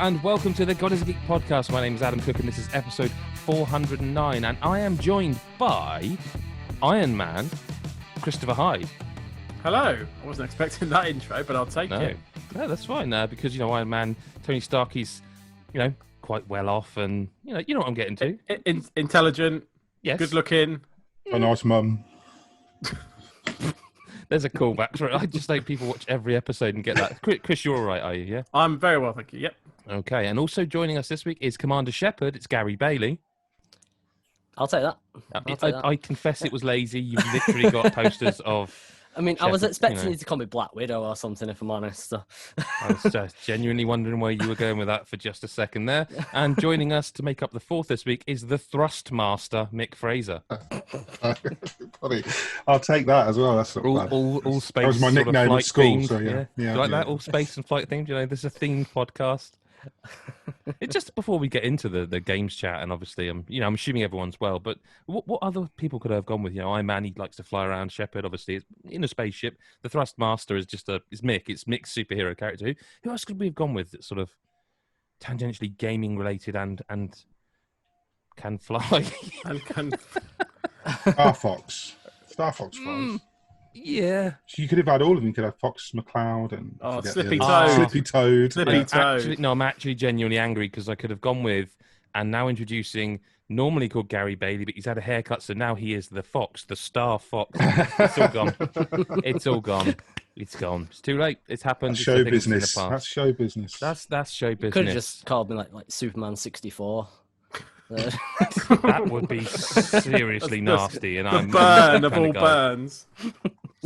and welcome to the God is a Geek podcast. My name is Adam Cook and this is episode 409, and I am joined by Iron Man, Christopher Hyde. Hello. I wasn't expecting that intro, but I'll take it. No, that's fine, because, Iron Man, Tony Stark, he's, quite well off, and, you know what I'm getting to. Intelligent, yes, good looking. A nice mum. There's a callback. Sorry, I just hope people watch every episode and get that. Chris, you're all right, are you? Yeah? I'm very well, thank you. Yep. Okay, and also joining us this week is Commander Shepard. It's Gary Bailey. I'll take that. I confess it was lazy. You've literally got posters of... I mean, Shepard, I was expecting you to call me Black Widow or something, if I'm honest. So. I was just genuinely wondering where you were going with that for just a second there. And joining us to make up the fourth this week is the Thrust Master, Mick Fraser. I'll take that as well. That's all space. That was my nickname at school. Themed, so yeah. Do you like that? All space and flight themed. This is a themed podcast. It's just before we get into the games chat, and obviously I'm assuming everyone's well, but what other people could I have gone with? Iron Man, he likes to fly around. Shepard, obviously, is in a spaceship. The Thrust Master is just is Mick. It's Mick's superhero character. Who else could we have gone with that's sort of tangentially gaming related and can fly? And can... Star Fox flies. Yeah. So you could have had all of them. You could have Fox McCloud and Slippy Toad. Slippy Toad. I'm actually genuinely angry because I could have gone with, and now introducing, normally called Gary Bailey, but he's had a haircut, so now he is the Fox, the Star Fox. It's all gone. It's all gone. It's gone. It's too late. It's happened. That's show business. That's show business. That's show business. Could have just called me like Superman 64. That would be seriously nasty. And I'm burn of all burns.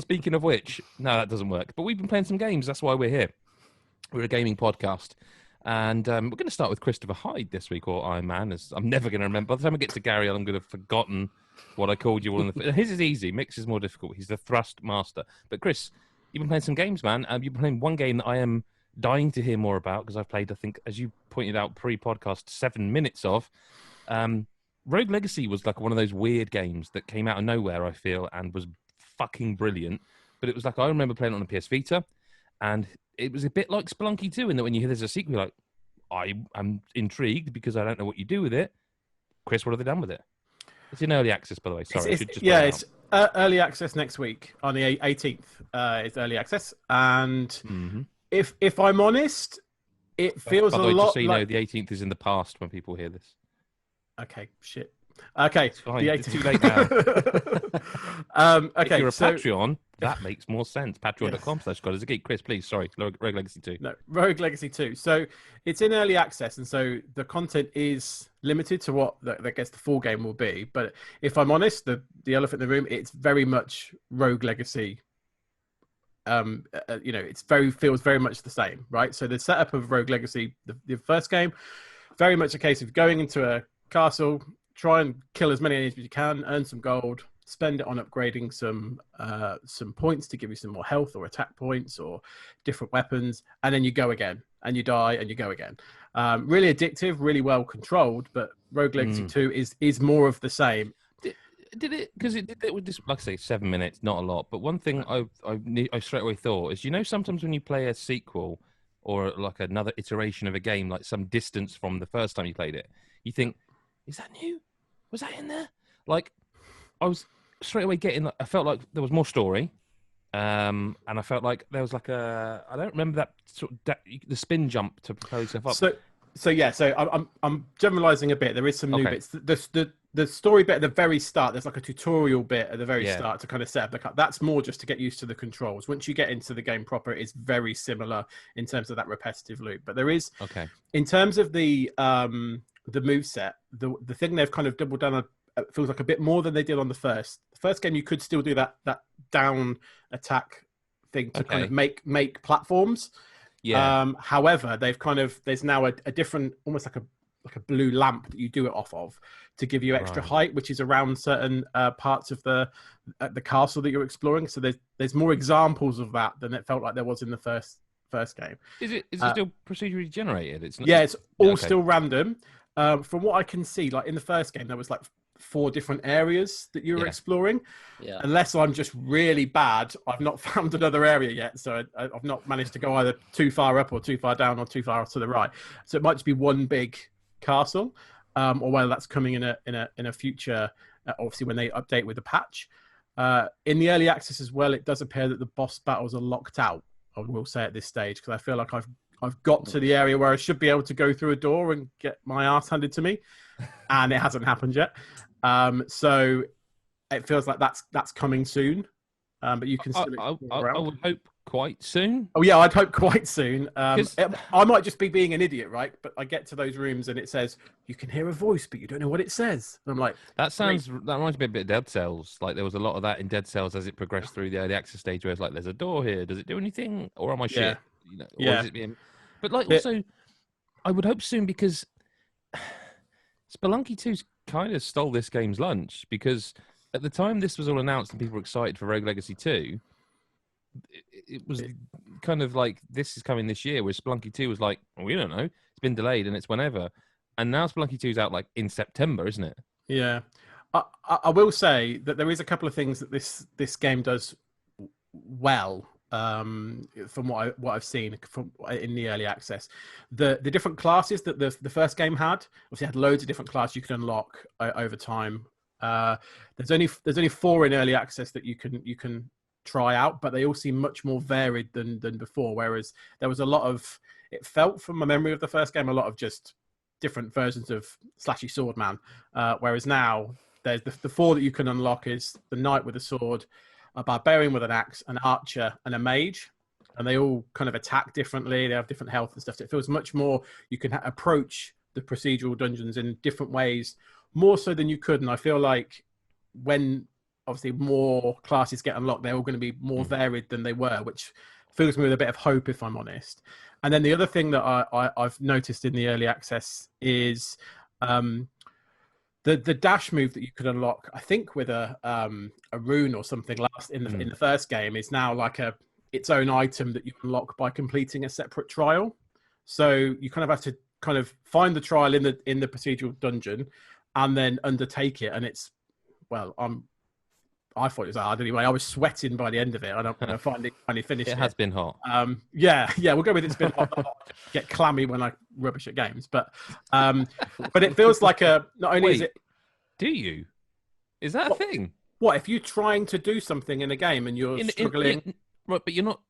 Speaking of which, no, that doesn't work. But we've been playing some games. That's why we're here. We're a gaming podcast. And we're going to start with Christopher Hyde this week, or Iron Man. As I'm never going to remember. By the time I get to Gary, I'm going to have forgotten what I called you all. His is easy. Mick's is more difficult. He's the Thrust Master. But Chris, you've been playing some games, man. You've been playing one game that I am dying to hear more about because I've played, I think, as you pointed out pre-podcast, 7 minutes of. Rogue Legacy was like one of those weird games that came out of nowhere, I feel, and was fucking brilliant. But it was like, I remember playing it on a PS Vita, and it was a bit like Spelunky 2 in that when you hear there's a sequel, you're like, I'm intrigued because I don't know what you do with it. Chris, what have they done with it? It's in early access, by the way. Sorry, it's early access next week on the 18th. It's early access, and if I'm honest, it feels a lot. Just so you like... know, the 18th is in the past when people hear this. Okay, shit. Okay, it's fine. It's too late now. Okay, if you're a Patreon, that makes more sense. Patreon.com/God is a Geek. Chris, please, sorry, Rogue Legacy 2. No, Rogue Legacy 2. So it's in early access, and so the content is limited to what I guess the full game will be. But if I'm honest, the elephant in the room, it's very much Rogue Legacy. Feels very much the same, right? So the setup of Rogue Legacy, the first game, very much a case of going into a castle, try and kill as many enemies as you can, earn some gold, spend it on upgrading some points to give you some more health or attack points or different weapons, and then you go again, and you die, and you go again. Really addictive, really well controlled, but Rogue Legacy 2 is more of the same. Did it, because it did it with this, like I say, 7 minutes, not a lot, but one thing I straight away thought is, sometimes when you play a sequel or like another iteration of a game, like some distance from the first time you played it, you think, is that new? Was that in there? Like, I was straight away I felt like there was more story, and I felt like there was like I don't remember that sort of the spin jump to propel yourself up. So I'm generalizing a bit. There is some new bits. The story bit at the very start, there's like a tutorial bit at the very start to kind of set up the cut. That's more just to get used to the controls. Once you get into the game proper, it's very similar in terms of that repetitive loop. But there is, in terms of the moveset, the thing they've kind of doubled down on feels like a bit more than they did on the first. The first game, you could still do that down attack thing to kind of make platforms. Yeah. However, there's now a different, almost like a blue lamp that you do it off of to give you extra height, which is around certain parts of the castle that you're exploring. So there's more examples of that than it felt like there was in the first game. Is it still procedurally generated? It's all still random. From what I can see, like in the first game, there was like 4 different areas that you were exploring. Yeah. Unless I'm just really bad, I've not found another area yet. So I've not managed to go either too far up or too far down or too far to the right. So it might just be one big castle, or whether that's coming in a future, obviously when they update with the patch. In the early access as well, it does appear that the boss battles are locked out, I will say at this stage, because I feel like I've got to the area where I should be able to go through a door and get my ass handed to me, and it hasn't happened yet. So it feels like that's coming soon. But you can still I would hope quite soon. Oh yeah, I'd hope quite soon. I might just be being an idiot, right? But I get to those rooms and it says you can hear a voice, but you don't know what it says. And I'm like, that reminds me a bit of Dead Cells. Like there was a lot of that in Dead Cells as it progressed through the early access stage, where it's like, there's a door here. Does it do anything, or am I shit? You know, or is it being... But like also, I would hope soon, because Spelunky 2's kind of stole this game's lunch, because at the time this was all announced and people were excited for Rogue Legacy 2, it was kind of like, this is coming this year, where Spelunky 2 was like, well, we don't know, it's been delayed and it's whenever. And now Spelunky 2 is out like in September, isn't it? Yeah. I will say that there is a couple of things that this game does well, from what I've seen in the early access. The different classes that the first game had, obviously had loads of different classes you can unlock over time. There's only 4 in early access that you can try out, but they all seem much more varied than before. Whereas there was a lot of, it felt from my memory of the first game, a lot of just different versions of Slashy Swordman. Whereas now there's the 4 that you can unlock is the Knight with a sword, a Barbarian with an axe, an Archer, and a Mage. And they all kind of attack differently. They have different health and stuff. So it feels much more, you can approach the procedural dungeons in different ways, more so than you could. And I feel like when obviously more classes get unlocked, they're all going to be more varied than they were, which fills me with a bit of hope, if I'm honest. And then the other thing that I've noticed in the early access is the dash move that you could unlock, I think with a rune or something last in the first game, is now like its own item that you unlock by completing a separate trial. So you kind of have to kind of find the trial in the procedural dungeon and then undertake it. And it's, well, I thought it was hard anyway. I was sweating by the end of it. I don't know, finally finished it. It has been hot. Yeah, we'll go with it's been hot. Get clammy when I rubbish at games, but it feels like not only is it. Do you? Is that a thing? What if you're trying to do something in a game and you're struggling? Right, but you're not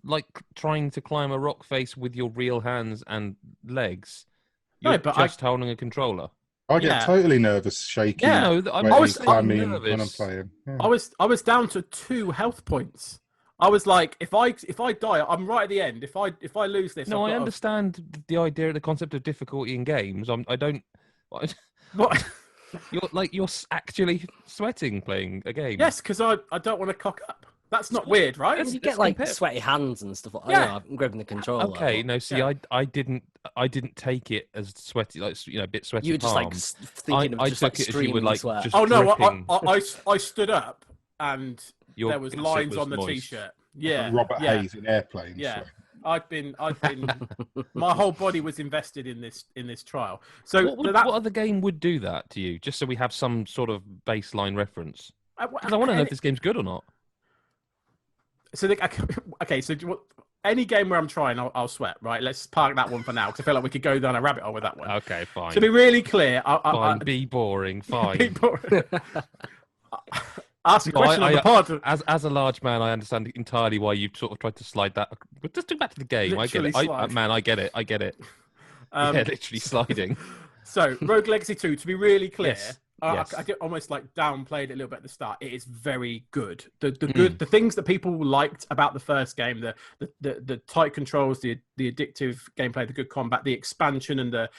like trying to climb a rock face with your real hands and legs. You're just holding a controller. I get totally nervous, shaky. Yeah, no, I'm nervous when I'm playing. Yeah. I was down to 2 health points. I was like, if I die, I'm right at the end. If I lose this, no, I understand the idea, the concept of difficulty in games. I don't. What? You're actually sweating playing a game. Yes, because I don't want to cock up. That's not weird, right? You get like sweaty hands and stuff. I'm gripping the controller. Okay, no, see, I didn't take it as sweaty, like a bit sweaty. You were just palms. like thinking of just like streaming like sweat. Just I stood up and there was lines on the t-shirt. Yeah, Robert Hayes in Airplanes. Yeah. I've been. My whole body was invested in this trial. So what other game would do that to you? Just so we have some sort of baseline reference. Because I want to know if this game's good or not. So any game where I'm trying, I'll sweat. Right, let's park that one for now because I feel like we could go down a rabbit hole with that one. Okay, fine. To be really clear, be boring. Fine. Be boring. Ask a question on the pod. As a large man, I understand entirely why you sort of tried to slide that. But just go back to the game. Literally I get it. I get it. Literally sliding. So, Rogue Legacy 2, to be really clear, yes. I almost like downplayed it a little bit at the start. It is very good. The things that people liked about the first game, the tight controls, the addictive gameplay, the good combat, the expansion, and the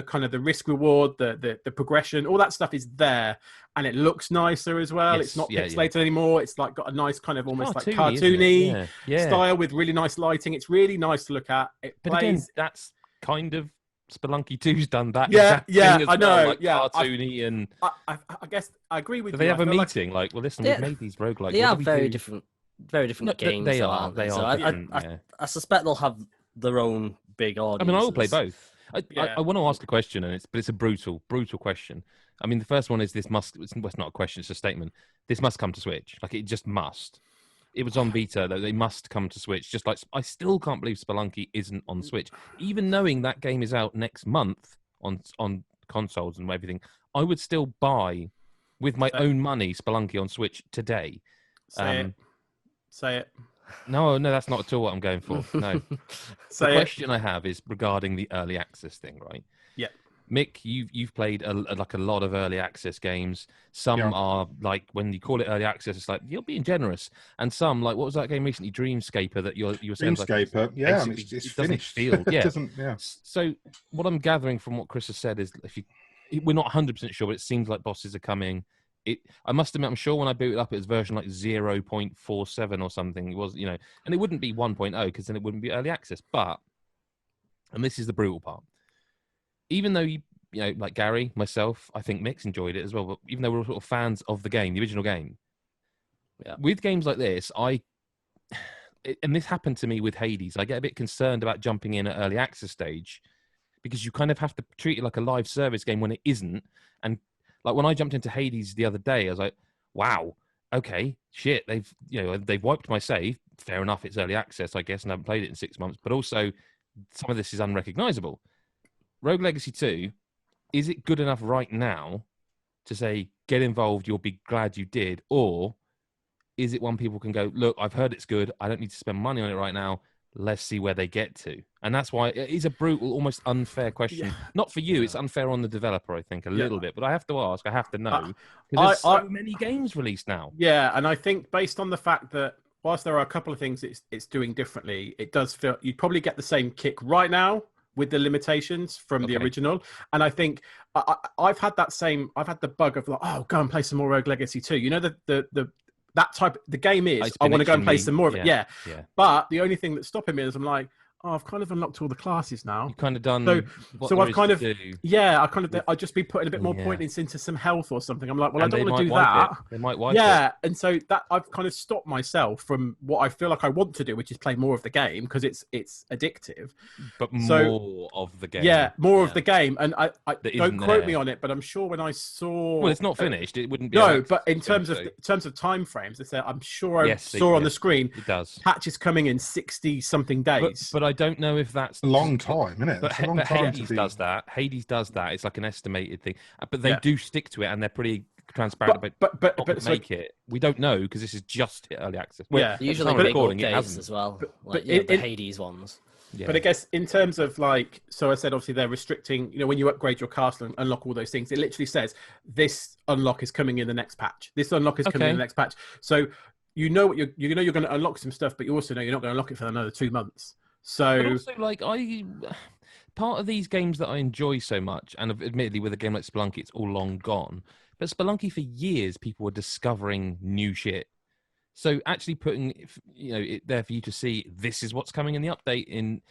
kind of the risk reward, the progression, all that stuff is there, and it looks nicer as well. Yes, it's not pixelated anymore. It's like got a nice kind of almost cartoony style with really nice lighting. It's really nice to look at. Again, that's kind of Spelunky 2's done that. Yeah, thing as I know. Well, like cartoony and. I guess I agree with you. They have a meeting like, well, listen, we've made these roguelike. They are very different games. They are. I suspect they'll have their own big audience. I mean, I will play both. I want to ask a question, but it's a brutal question. I mean, the first one is it's not a question, it's a statement. This must come to Switch. Like, it just must. It was on Vita, that they must come to Switch. Just like, I still can't believe Spelunky isn't on Switch. Even knowing that game is out next month on consoles and everything, I would still buy, with my own money, Spelunky on Switch today. Say it. No, that's not at all what I'm going for. No. The question I have is regarding the early access thing, right? Yeah. Mick, you've played a lot of early access games. Some are like, when you call it early access, it's like you're being generous, and some, like, what was that game recently, Dreamscaper, that you were saying? Dreamscaper, like, it's it finished. Doesn't feel, It doesn't, So what I'm gathering from what Chris has said is, we're not 100% sure, but it seems like bosses are coming. I must admit, I'm sure when I booted up, it was version like 0.47 or something. It was, and it wouldn't be 1.0 because then it wouldn't be early access. But, and this is the brutal part, even though like Gary, myself, I think Mick's enjoyed it as well, but even though we're all sort of fans of the game, the original game, with games like this, and this happened to me with Hades, I get a bit concerned about jumping in at early access stage, because you kind of have to treat it like a live service game when it isn't. And like, when I jumped into Hades the other day, I was like, wow, okay, shit, they've wiped my save. Fair enough, it's early access, I guess, and I haven't played it in 6 months, but also some of this is unrecognizable. Rogue Legacy 2, is it good enough right now to say, get involved, you'll be glad you did? Or is it one people can go, look, I've heard it's good, I don't need to spend money on it right now, let's see where they get to? And that's why it is a brutal, almost unfair question. Not for you, it's unfair on the developer, I think, a little bit. But I have to ask, I have to know, because there's so many games released now. Yeah, and I think based on the fact that whilst there are a couple of things it's doing differently, it does feel you'd probably get the same kick right now with the limitations from the original. And I think I've had the bug of like, oh, go and play some more Rogue Legacy 2. You know, that type, the game is, I want to go and play some more of it. Yeah. But the only thing that's stopping me is I'm like, oh, I've kind of unlocked all the classes now. You've kind of done. So I've kind of, I'd just be putting a bit more points into some health or something. I'm like, well, I don't want to do that. They might wipe it. Yeah, and so that I've kind of stopped myself from what I feel like I want to do, which is play more of the game, because it's addictive. But more of the game. Yeah, more of the game, and I don't quote me on it, but I'm sure when I saw. Well, it's not finished. It wouldn't be. No, but in terms of time frames, I'm sure I saw on the screen. It does. Patches coming in 60 something days. But I don't know if that's a long time, isn't it? But Hades does that. Hades does that. It's like an estimated thing. But they do stick to it, and they're pretty transparent. But make it. We don't know, because this is just early access. Usually big updates as well. The Hades ones. Yeah. But I guess in terms of like, so I said obviously they're restricting, when you upgrade your castle and unlock all those things, it literally says this unlock is coming in the next patch. This unlock is coming in the next patch. So you're going to unlock some stuff, but you also know you're not going to unlock it for another 2 months. So, but also, like, part of these games that I enjoy so much, and admittedly with a game like Spelunky, it's all long gone. But Spelunky, for years, people were discovering new shit. So actually putting it there for you to see, this is what's coming in the update in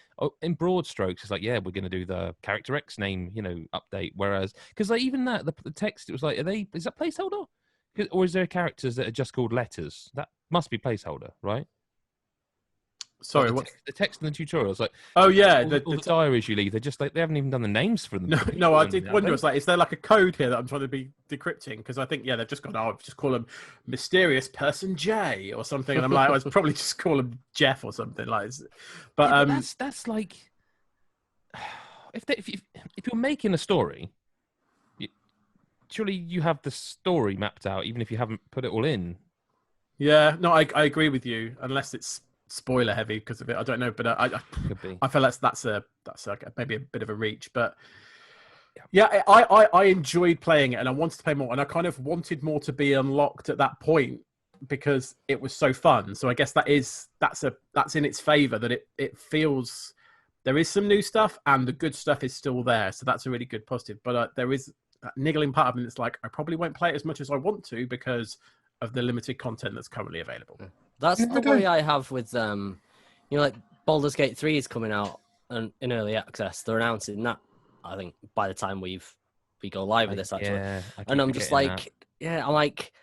broad strokes. It's like, yeah, we're going to do the Character X name, update. Whereas, because like, even that, the text, it was like, is that placeholder? Or is there characters that are just called letters? That must be placeholder, right? Sorry, what the text in the tutorials? Like, oh yeah, all the diaries you leave. They're just like, they haven't even done the names for them. No, I did wonder. It's like, is there like a code here that I'm trying to be decrypting? Because I think they've just gone. I'll just call them mysterious person J or something, and I'm like, I was probably just call him Jeff or something like. But that's like, if you're making a story, surely you have the story mapped out, even if you haven't put it all in. Yeah, no, I agree with you, unless it's spoiler heavy because of it. I don't know, but I feel that's maybe a bit of a reach. But yeah, I enjoyed playing it, and I wanted to play more, and I kind of wanted more to be unlocked at that point because it was so fun. So I guess that's in its favor, that it feels there is some new stuff and the good stuff is still there. So that's a really good positive. But there is that niggling part of me that's like, I probably won't play it as much as I want to because of the limited content that's currently available. That's the worry I have with, like Baldur's Gate 3 is coming out in early access. They're announcing that, I think, by the time we go live with this, actually. Yeah, and I'm just like, I'm like,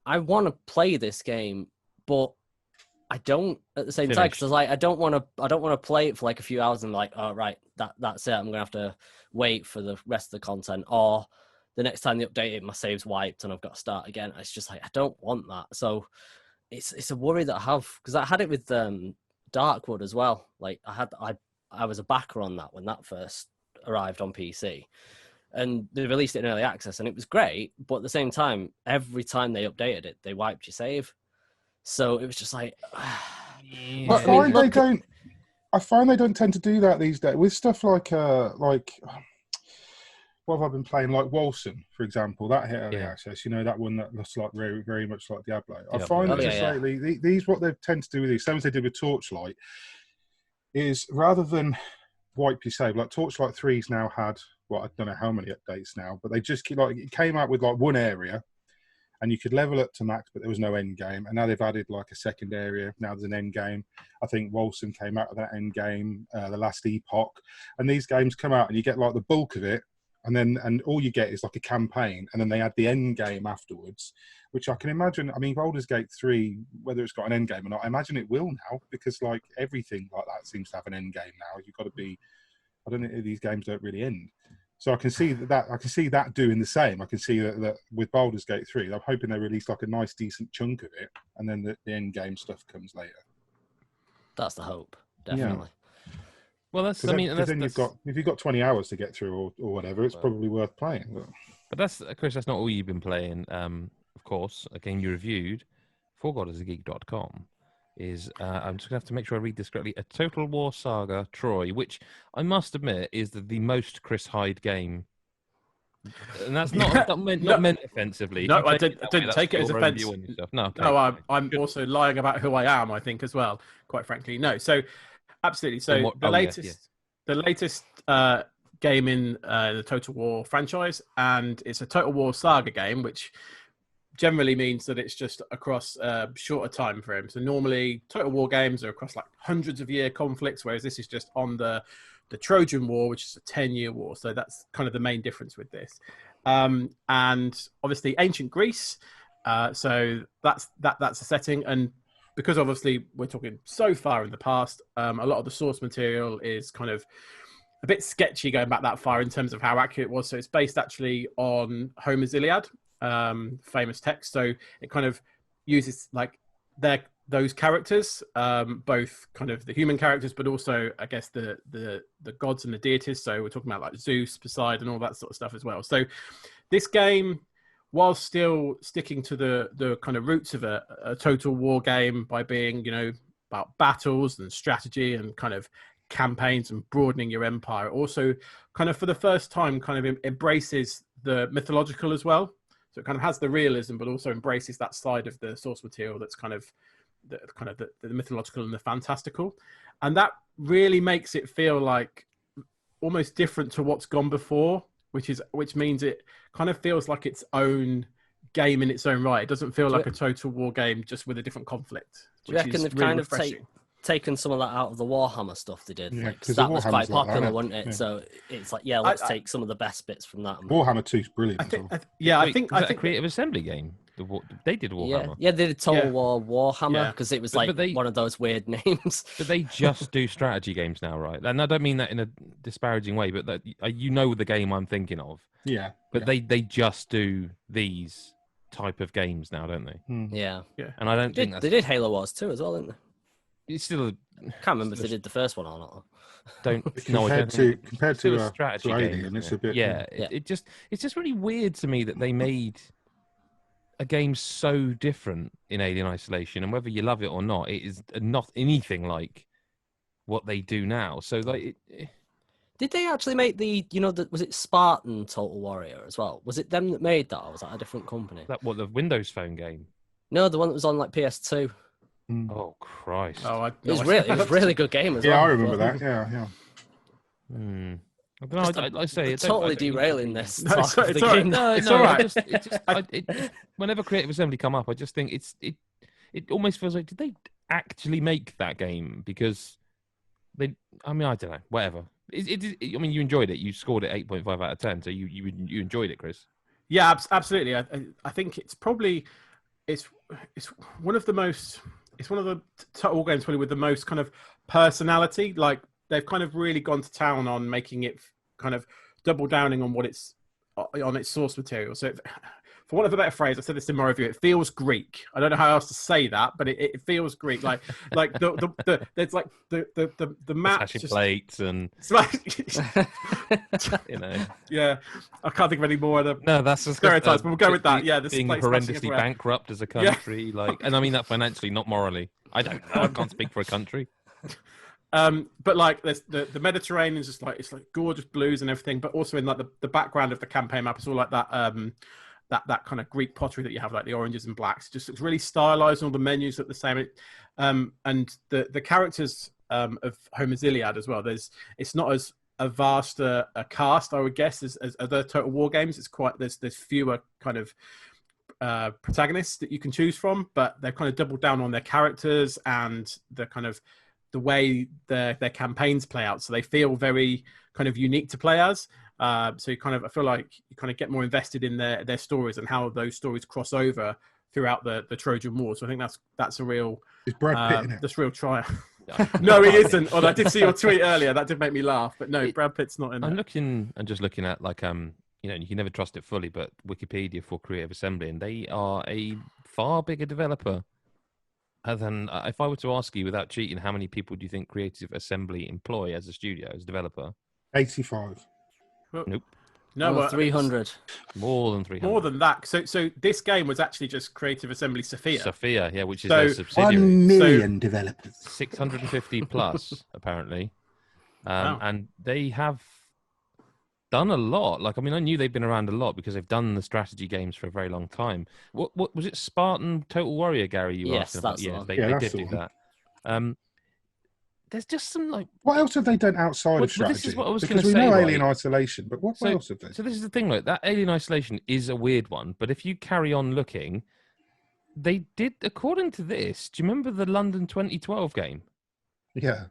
I want to play this game, but I don't at the same time, because like I don't want to play it for like a few hours and like, oh right, that's it. I'm gonna have to wait for the rest of the content, or the next time they update it, my save's wiped and I've got to start again. It's just like I don't want that. So it's a worry that I have, because I had it with Darkwood as well. Like I was a backer on that when that first arrived on PC, and they released it in early access, and it was great. But at the same time, every time they updated it, they wiped your save. So it was just like, I find they don't tend to do that these days with stuff like what have I been playing? Like Wolson, for example, that hit early access. You know, that one that looks like very, very much like Diablo. I find that just lately, these what they tend to do with these, same as they did with Torchlight, is rather than wipe your save, like Torchlight 3's now had, well, I don't know how many updates now, but they just keep, like, it came out with like one area, and you could level up to max, but there was no end game. And now they've added like a second area. Now there's an end game. I think Wolson came out of that end game, the last Epoch, and these games come out and you get like the bulk of it. And all you get is like a campaign, and then they add the end game afterwards, which I can imagine. I mean, Baldur's Gate 3, whether it's got an end game or not, I imagine it will now, because like everything like that seems to have an end game now. You've got to be. I don't know. These games don't really end, so I can see that. I can see that doing the same. I can see that with Baldur's Gate 3, I'm hoping they release like a nice, decent chunk of it, and then the end game stuff comes later. That's the hope, definitely. Yeah. Well, that's. I mean, then if you've got 20 hours to get through or whatever, it's probably worth playing. But that's, Chris. That's not all you've been playing. Of course, a game you reviewed for GodIsAGeek.com is. I'm just gonna have to make sure I read this correctly. A Total War Saga Troy, which I must admit is the most Chris Hyde game. And that's not meant offensively. No, I didn't take it as offensive. No, I'm also lying about who I am, I think, as well. Quite frankly, no. So. Absolutely. So the latest game in the Total War franchise, and it's a Total War Saga game, which generally means that it's just across a shorter time frame. So normally Total War games are across like hundreds of year conflicts, whereas this is just on the Trojan War, which is a 10-year war. So that's kind of the main difference with this. And obviously ancient Greece. So that's the setting. And because obviously we're talking so far in the past, a lot of the source material is kind of a bit sketchy going back that far in terms of how accurate it was. So it's based actually on Homer's Iliad, famous text. So it kind of uses like those characters, both kind of the human characters, but also I guess the gods and the deities. So we're talking about like Zeus, Poseidon, all that sort of stuff as well. So this game, while still sticking to the kind of roots of a total war game by being, you know, about battles and strategy and kind of campaigns and broadening your empire, also kind of for the first time kind of embraces the mythological as well. So it kind of has the realism, but also embraces that side of the source material that's kind of the mythological and the fantastical. And that really makes it feel like almost different to what's gone before, which means it kind of feels like its own game in its own right. It doesn't feel like a Total War game just with a different conflict. Do you reckon they've really kind of taken some of that out of the Warhammer stuff they did? Yeah, like, that was quite popular, like wasn't it? Yeah. So it's like, yeah, let's take some of the best bits from that. Warhammer 2 is brilliant. I think a Creative Assembly game. They did Warhammer. Yeah, they did Total War Warhammer because it was like one of those weird names. But they just do strategy games now, right? And I don't mean that in a disparaging way, but that you know the game I'm thinking of. Yeah. But they just do these type of games now, don't they? Yeah. And I don't think they did Halo Wars 2 as well, didn't they? It's still. Can't remember if they did the first one or not. Compared to a strategy game, it's a bit. Yeah. It's just really weird to me that they made a game so different in Alien Isolation, and whether you love it or not, it is not anything like what they do now. So like, did they actually make was it Spartan Total Warrior as well? Was it them that made that, or was that a different company? The Windows Phone game? No, the one that was on like PS2. Oh Christ! Oh, it was a really good game as well. Yeah, I remember that. Yeah. I don't know. I say it's totally derailing this. No, it's all right. No, it's all right. Whenever Creative Assembly come up, I just think it almost feels like, did they actually make that game? Because they, I mean, I don't know. Whatever. I mean, you enjoyed it. You scored it 8.5 out of 10. So you enjoyed it, Chris. Yeah, absolutely. I think it's probably it's one of the most. it's one of the Total War games probably with the most kind of personality. Like they've kind of really gone to town on making it kind of double downing on what it's on its source material. So for want of a better phrase, I said this in my review, it feels Greek. I don't know how else to say that, but it feels Greek. Like the there's like the maps just plates and you know. Yeah, I can't think of any more of the that's just stereotypes, but we'll go with that. Yeah, this being horrendously bankrupt as a country, like, and I mean that financially, not morally. I don't know. I can't speak for a country. But like there's the Mediterranean is just like it's like gorgeous blues and everything, but also in like the background of the campaign map, it's all like that that kind of Greek pottery that you have, like the oranges and blacks. It just looks really stylized, and all the menus look the same. And the characters of Homer's Iliad as well. It's not as a vast a cast, I would guess, as other Total War games. It's quite there's fewer kind of protagonists that you can choose from, but they've kind of doubled down on their characters and the kind of the way their campaigns play out, so they feel very kind of unique to play as. So you kind of, I feel like you kind of get more invested in their stories and how those stories cross over throughout the Trojan War. So I think that's a real is Brad Pitt in it? That's real triumph. No, he isn't. Although I did see your tweet earlier, that did make me laugh. But no, Brad Pitt's not in it. I'm just looking at like you know, you can never trust it fully, but Wikipedia for Creative Assembly, and they are a far bigger developer. Than if I were to ask you without cheating, how many people do you think Creative Assembly employ as a studio, as a developer? 85. Nope. No, 300. More than 300. More than that. So this game was actually just Creative Assembly Sophia. Sophia, yeah, which is their subsidiary. 1 million developers. 650 plus, apparently. Wow. And they have done a lot. Like, I mean, I knew they've been around a lot because they've done the strategy games for a very long time. What was it? Spartan Total Warrior, Gary? You were asking about? Yes, they did do that. There's just some like. What else have they done outside of strategy? This is what I was going to say. Because we know right? Alien Isolation, but what else have they? So this is the thing, like that Alien Isolation is a weird one, but if you carry on looking, they did, according to this. Do you remember the London 2012 game? Yeah.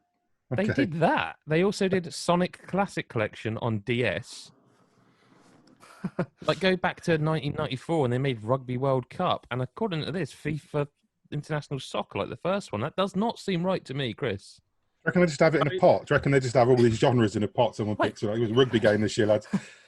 Okay. They did that. They also did Sonic Classic Collection on DS. Like, go back to 1994 and they made Rugby World Cup. And according to this, FIFA International Soccer, like the first one. That does not seem right to me, Chris. Do you reckon they just have it in a pot? Do you reckon they just have all these genres in a pot? Someone picks it. It was a rugby game this year, lads.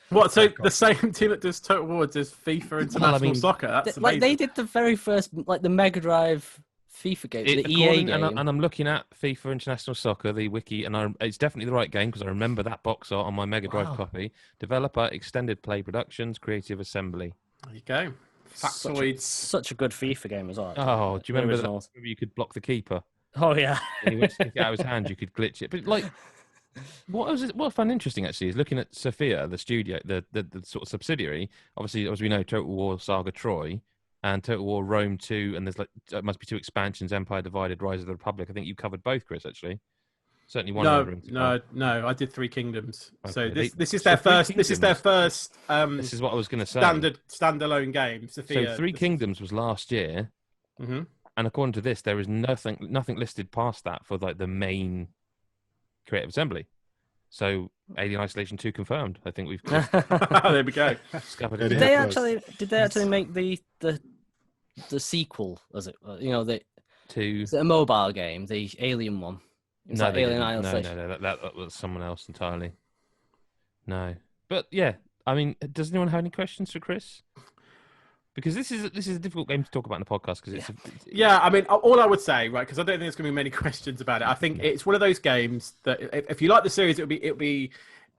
What? So the same team that does Total War does FIFA International Soccer? That's like they did the very first, like the Mega Drive FIFA game, the EA game. And I'm looking at FIFA International Soccer, the wiki, and it's definitely the right game because I remember that box art on my Mega Drive copy. Developer, Extended Play Productions, Creative Assembly. There you go. Factoids. Such a good FIFA game as well. Oh, do you remember that? You could block the keeper. Oh yeah. And he went to stick it out of his hand. You could glitch it, but like. What I found interesting actually is looking at Sophia, the studio, the sort of subsidiary. Obviously, as we know, Total War Saga Troy and Total War Rome 2, and there's like it must be 2 expansions: Empire Divided, Rise of the Republic. I think you covered both, Chris. Actually, certainly one. No. I did 3 Kingdoms. Okay. So this is their first. This is their first. This is what I was going to say. Standalone game. Sophia. So 3 Kingdoms was last year, mm-hmm. And according to this, there is nothing listed past that for like the main Creative Assembly. So Alien Isolation 2 confirmed. I think we've there we go. Discovered it. Did they actually make the sequel? Was it is it a mobile game, the Alien one? It's no, like Alien Isolation. No, that was someone else entirely. No, but yeah, I mean, does anyone have any questions for Chris? Because this is a difficult game to talk about in the podcast because yeah. I mean, all I would say, right? Because I don't think there's going to be many questions about it. I think it's one of those games that if you like the series,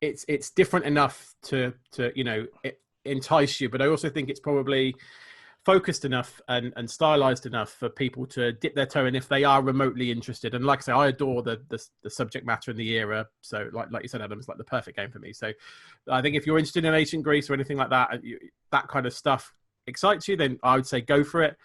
it's different enough to entice you. But I also think it's probably focused enough and stylized enough for people to dip their toe in if they are remotely interested. And like I say, I adore the subject matter and the era. So like you said, Adam, it's like the perfect game for me. So I think if you're interested in ancient Greece or anything like that, that kind of stuff excites you, then I would say go for it.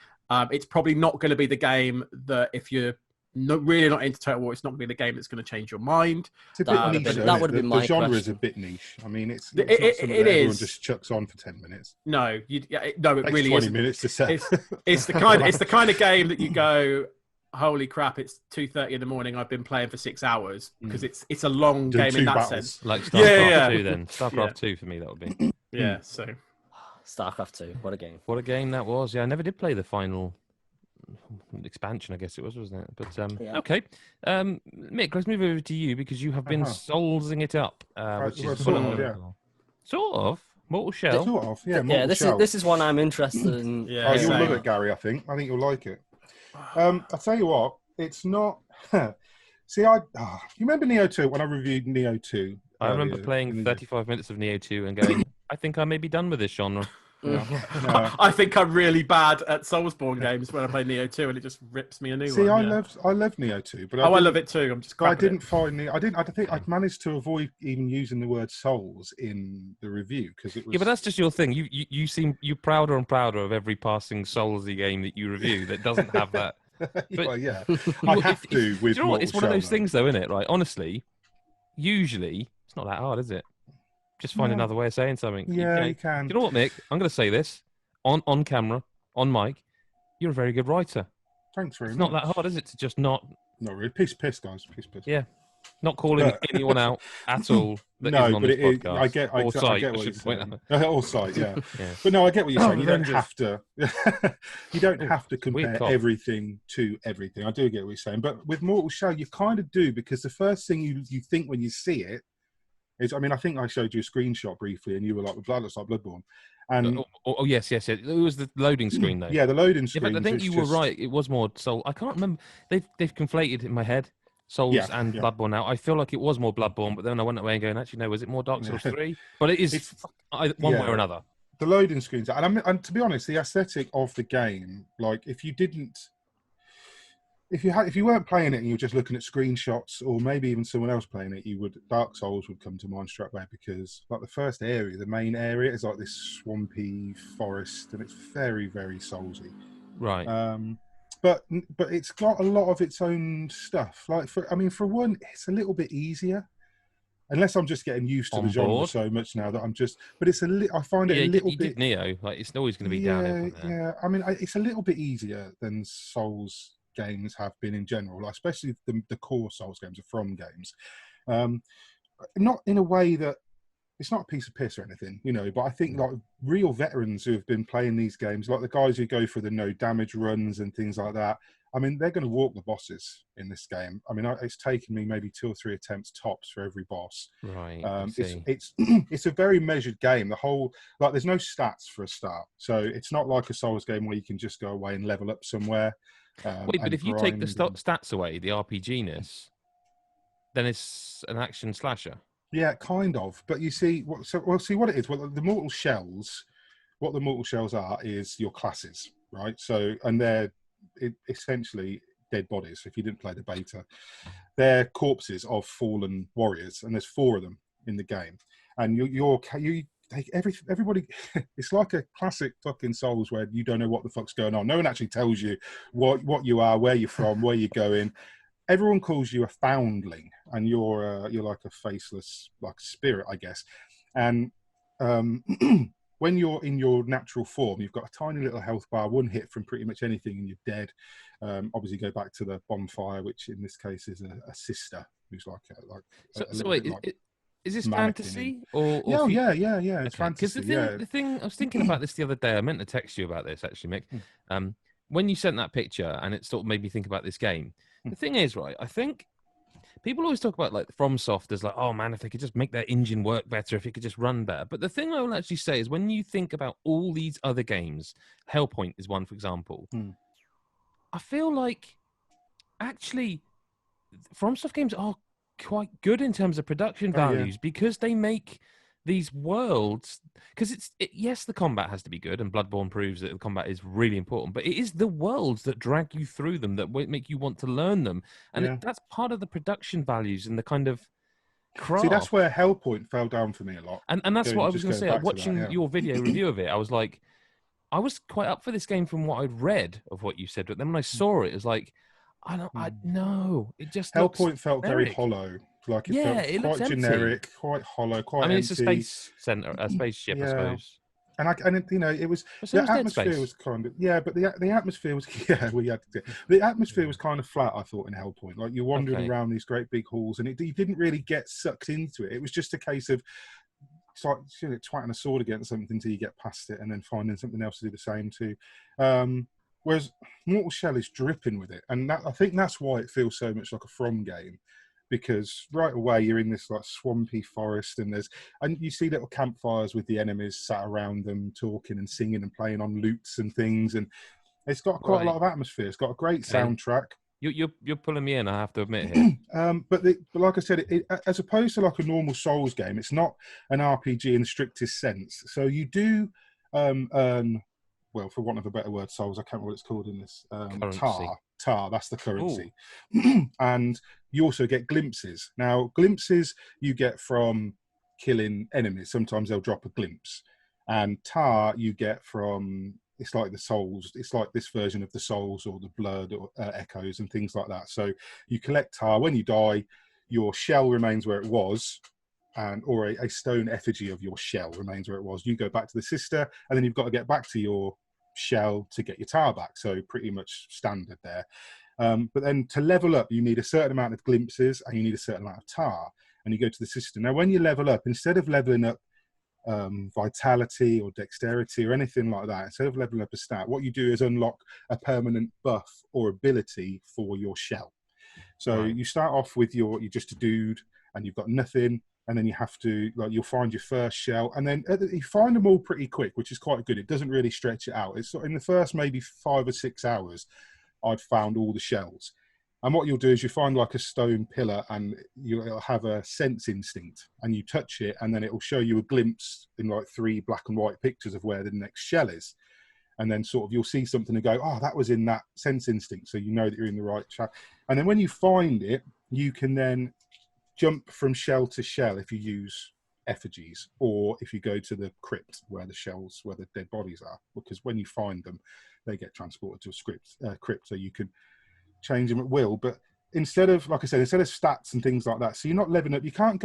It's probably not going to be the game that if you're really not into Total War, it's not going to be the game that's going to change your mind. It's a bit niche. That would have been my genre question. Is a bit niche. I mean, it's it not something that everyone is. Just chucks on for 10 minutes. No, it really 20 isn't. minutes to set. It's the kind of game that you go, holy crap! It's 2:30 in the morning. I've been playing for 6 hours because it's a long game in that sense. Like StarCraft 2, then StarCraft 2 for me that would be. Yeah. So StarCraft 2, what a game! What a game that was! Yeah, I never did play the final. expansion, I guess it was, wasn't it? But okay, Mick, let's move over to you because you have been soulsing it up, which is sort of, yeah. Sort of. Mortal Shell. Sort of, yeah. Yeah, this is one I'm interested in. Yeah, you'll love it, Gary. I think you'll like it. I'll tell you what, it's not. See, you remember Neo 2 when I reviewed Neo 2? I remember playing 35 minutes of Neo 2 and going, I think I may be done with this genre. No. I think I'm really bad at Soulsborne games when I play Neo 2 and it just rips me a new one. See, I love Neo 2, but I love it too. I didn't find I think I'd managed to avoid even using the word souls in the review because it was. Yeah, but that's just your thing. You seem prouder and prouder of every passing Soulsy game that you review that doesn't have that. But, well, yeah, I have to. With you know what? It's one of those things, though, isn't it? Right? Honestly, usually it's not that hard, is it? Just find another way of saying something. Yeah, you can. You know what, Mick? I'm going to say this on camera, on mic. You're a very good writer. Thanks very much. It's not that hard, is it? To just not. Not really. Piss, guys. Piss. Yeah. Not calling anyone out at all. No, but podcast. I get what you're saying. All site, yeah. But no, I get what you're saying. You don't have to. You don't have to compare everything to everything. I do get what you're saying, but with Mortal Shell, you kind of do because the first thing you think when you see it is, I mean, I think I showed you a screenshot briefly, and you were like, "Blood looks like Bloodborne." And yes. It was the loading screen though. Yeah, the loading screen. Yeah, but I think you were right. It was more Soul. I can't remember. They've conflated in my head. Souls and Bloodborne now. I feel like it was more Bloodborne, but then I went away and going, actually, no, was it more Dark Souls 3? But it is one way or another. The loading screens, and to be honest, the aesthetic of the game, like if you weren't playing it and you were just looking at screenshots, or maybe even someone else playing it, Dark Souls would come to mind straight away because like the first area, the main area is like this swampy forest, and it's very, very soulsy. Right. But it's got a lot of its own stuff. Like for one, it's a little bit easier, unless I'm just getting used to the genre so much now that I'm just. But it's I find it a little bit. Neo, like it's always going to be downhill. Yeah. I mean, it's a little bit easier than Souls games have been in general, like especially the core Souls games are From games. Not in a way that. It's not a piece of piss or anything, but I think like real veterans who have been playing these games, like the guys who go for the no damage runs and things like that, I mean, they're going to walk the bosses in this game. I mean, it's taken me maybe 2 or 3 attempts tops for every boss. Right. It's a very measured game. The whole, like, there's no stats for a start. So it's not like a Souls game where you can just go away and level up somewhere. Wait, but if you take the stats away, the RPG-ness, then it's an action slasher. Yeah, kind of. But you see, see what it is. Well, the Mortal Shells, what the Mortal Shells are is your classes, right? So, and they're essentially dead bodies. If you didn't play the beta, they're corpses of fallen warriors, and there's 4 of them in the game. And everybody, it's like a classic fucking Souls where you don't know what the fuck's going on. No one actually tells you what you are, where you're from, where you're going. Everyone calls you a foundling, and you're like a faceless, like spirit, I guess. And when you're in your natural form, you've got a tiny little health bar, 1 hit from pretty much anything, and you're dead. Obviously, go back to the bonfire, which in this case is a sister who's like so wait, is this fantasy or yeah, it's fantasy. Because the thing I was thinking about this the other day. I meant to text you about this actually, Mick. When you sent that picture, and it sort of made me think about this game. The thing is, right, I think people always talk about like FromSoft as like, oh man, if they could just make their engine work better, if it could just run better. But the thing I will actually say is when you think about all these other games, Hellpoint is one, for example, I feel like actually FromSoft games are quite good in terms of production values because they make these worlds, because yes, the combat has to be good, and Bloodborne proves that the combat is really important, but it is the worlds that drag you through them that make you want to learn them, and that's part of the production values and the kind of craft. See, that's where Hellpoint fell down for me a lot, and that's what I was going to say. Watching your video review of it, I was like, I was quite up for this game from what I'd read of what you said, but then when I saw it, it was like, I know it just Hellpoint felt very hollow. Like it felt quite generic, quite hollow, quite empty. It's a space center, a spaceship, I suppose. And it was the atmosphere was kind of but the atmosphere was the atmosphere was kind of flat. I thought in Hellpoint, like you're wandering around these great big halls, and you didn't really get sucked into it. It was just a case of it's like twatting a sword against something until you get past it, and then finding something else to do the same to. Whereas Mortal Shell is dripping with it, and I think that's why it feels so much like a From game, because right away you're in this like swampy forest, and you see little campfires with the enemies sat around them talking and singing and playing on lutes and things, and it's got quite a lot of atmosphere. It's got a great soundtrack. You're pulling me in, I have to admit here. But like I said, as opposed to like a normal Souls game, it's not an RPG in the strictest sense. So you do earn, well, for want of a better word, Souls, I can't remember what it's called in this. Tar, that's the currency. And you also get glimpses. Now, glimpses you get from killing enemies. Sometimes they'll drop a glimpse. And tar you get from... It's like the Souls. It's like this version of the Souls or the Blood or Echoes and things like that. So you collect tar. When you die, your shell remains where it was, or a stone effigy of your shell remains where it was. You go back to the sister, and then you've got to get back to your shell to get your tar back. So pretty much standard there. But then to level up, you need a certain amount of glimpses and you need a certain amount of tar. And you go to the sister. Now, when you level up, instead of leveling up vitality or dexterity or anything like that, instead of leveling up a stat, what you do is unlock a permanent buff or ability for your shell. So you start off with you're just a dude and you've got nothing, and then you have to, like, you'll find your first shell, and then you find them all pretty quick, which is quite good. It doesn't really stretch it out. It's in the first maybe 5 or 6 hours I'd found all the shells. And what you'll do is you find like a stone pillar, and you'll have a sense instinct, and you touch it, and then it will show you a glimpse in like 3 black and white pictures of where the next shell is. And then sort of you'll see something and go, oh, that was in that sense instinct. So you know that you're in the right track. And then when you find it, you can then jump from shell to shell if you use effigies, or if you go to the crypt where the dead bodies are, because when you find them, they get transported to a crypt, so you can change them at will. But instead of, like I said, instead of stats and things like that, so you're not leveling up. You can't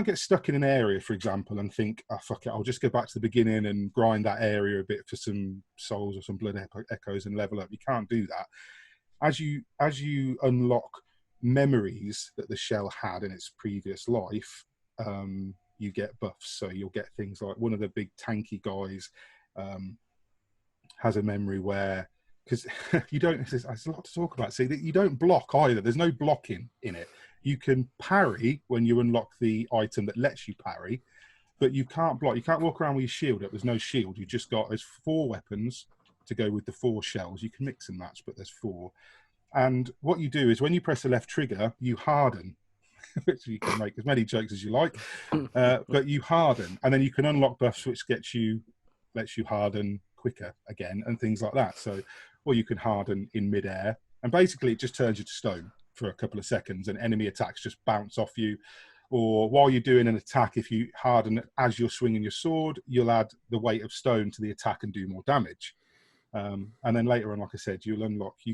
get stuck in an area, for example, and think, oh, fuck it, I'll just go back to the beginning and grind that area a bit for some souls or some blood echoes and level up. You can't do that. As you unlock memories that the shell had in its previous life, you get buffs. So you'll get things like one of the big tanky guys has a memory where, because there's a lot to talk about. See, that you don't block either. There's no blocking in it. You can parry when you unlock the item that lets you parry, but you can't block. You can't walk around with your shield up. There's no shield. You just got, there's 4 weapons to go with the 4 shells. You can mix and match, but there's 4. And what you do is when you press the left trigger, you harden, which you can make as many jokes as you like, but you harden, and then you can unlock buffs, which lets you harden quicker again and things like that. So, or you can harden in midair, and basically it just turns you to stone for a couple of seconds, and enemy attacks just bounce off you. Or while you're doing an attack, if you harden as you're swinging your sword, you'll add the weight of stone to the attack and do more damage. And then later on, like I said, you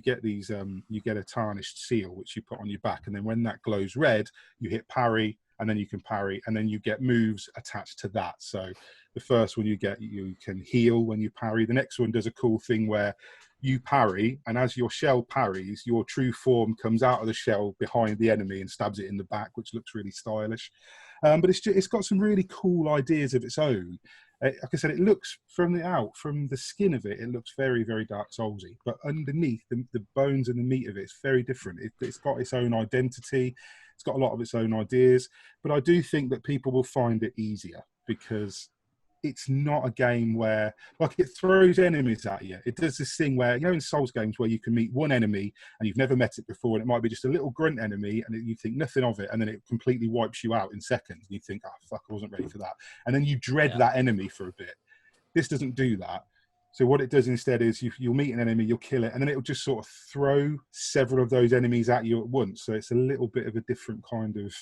get these, you get a tarnished seal, which you put on your back. And then when that glows red, you hit parry, and then you can parry, and then you get moves attached to that. So the first one you can heal when you parry. The next one does a cool thing where you parry, and as your shell parries, your true form comes out of the shell behind the enemy and stabs it in the back, which looks really stylish. But it's got some really cool ideas of its own. Like I said, it looks from the skin of it, it looks very, very Dark Soulsy. But underneath, the bones and the meat of it, it's very different. It's got its own identity. It's got a lot of its own ideas. But I do think that people will find it easier, because it's not a game where, like, it throws enemies at you. It does this thing where, in Souls games where you can meet one enemy and you've never met it before, and it might be just a little grunt enemy, and you think nothing of it, and then it completely wipes you out in seconds. And you think, oh, fuck, I wasn't ready for that. And then you dread that enemy for a bit. This doesn't do that. So what it does instead is you'll meet an enemy, you'll kill it, and then it'll just sort of throw several of those enemies at you at once. So it's a little bit of a different kind of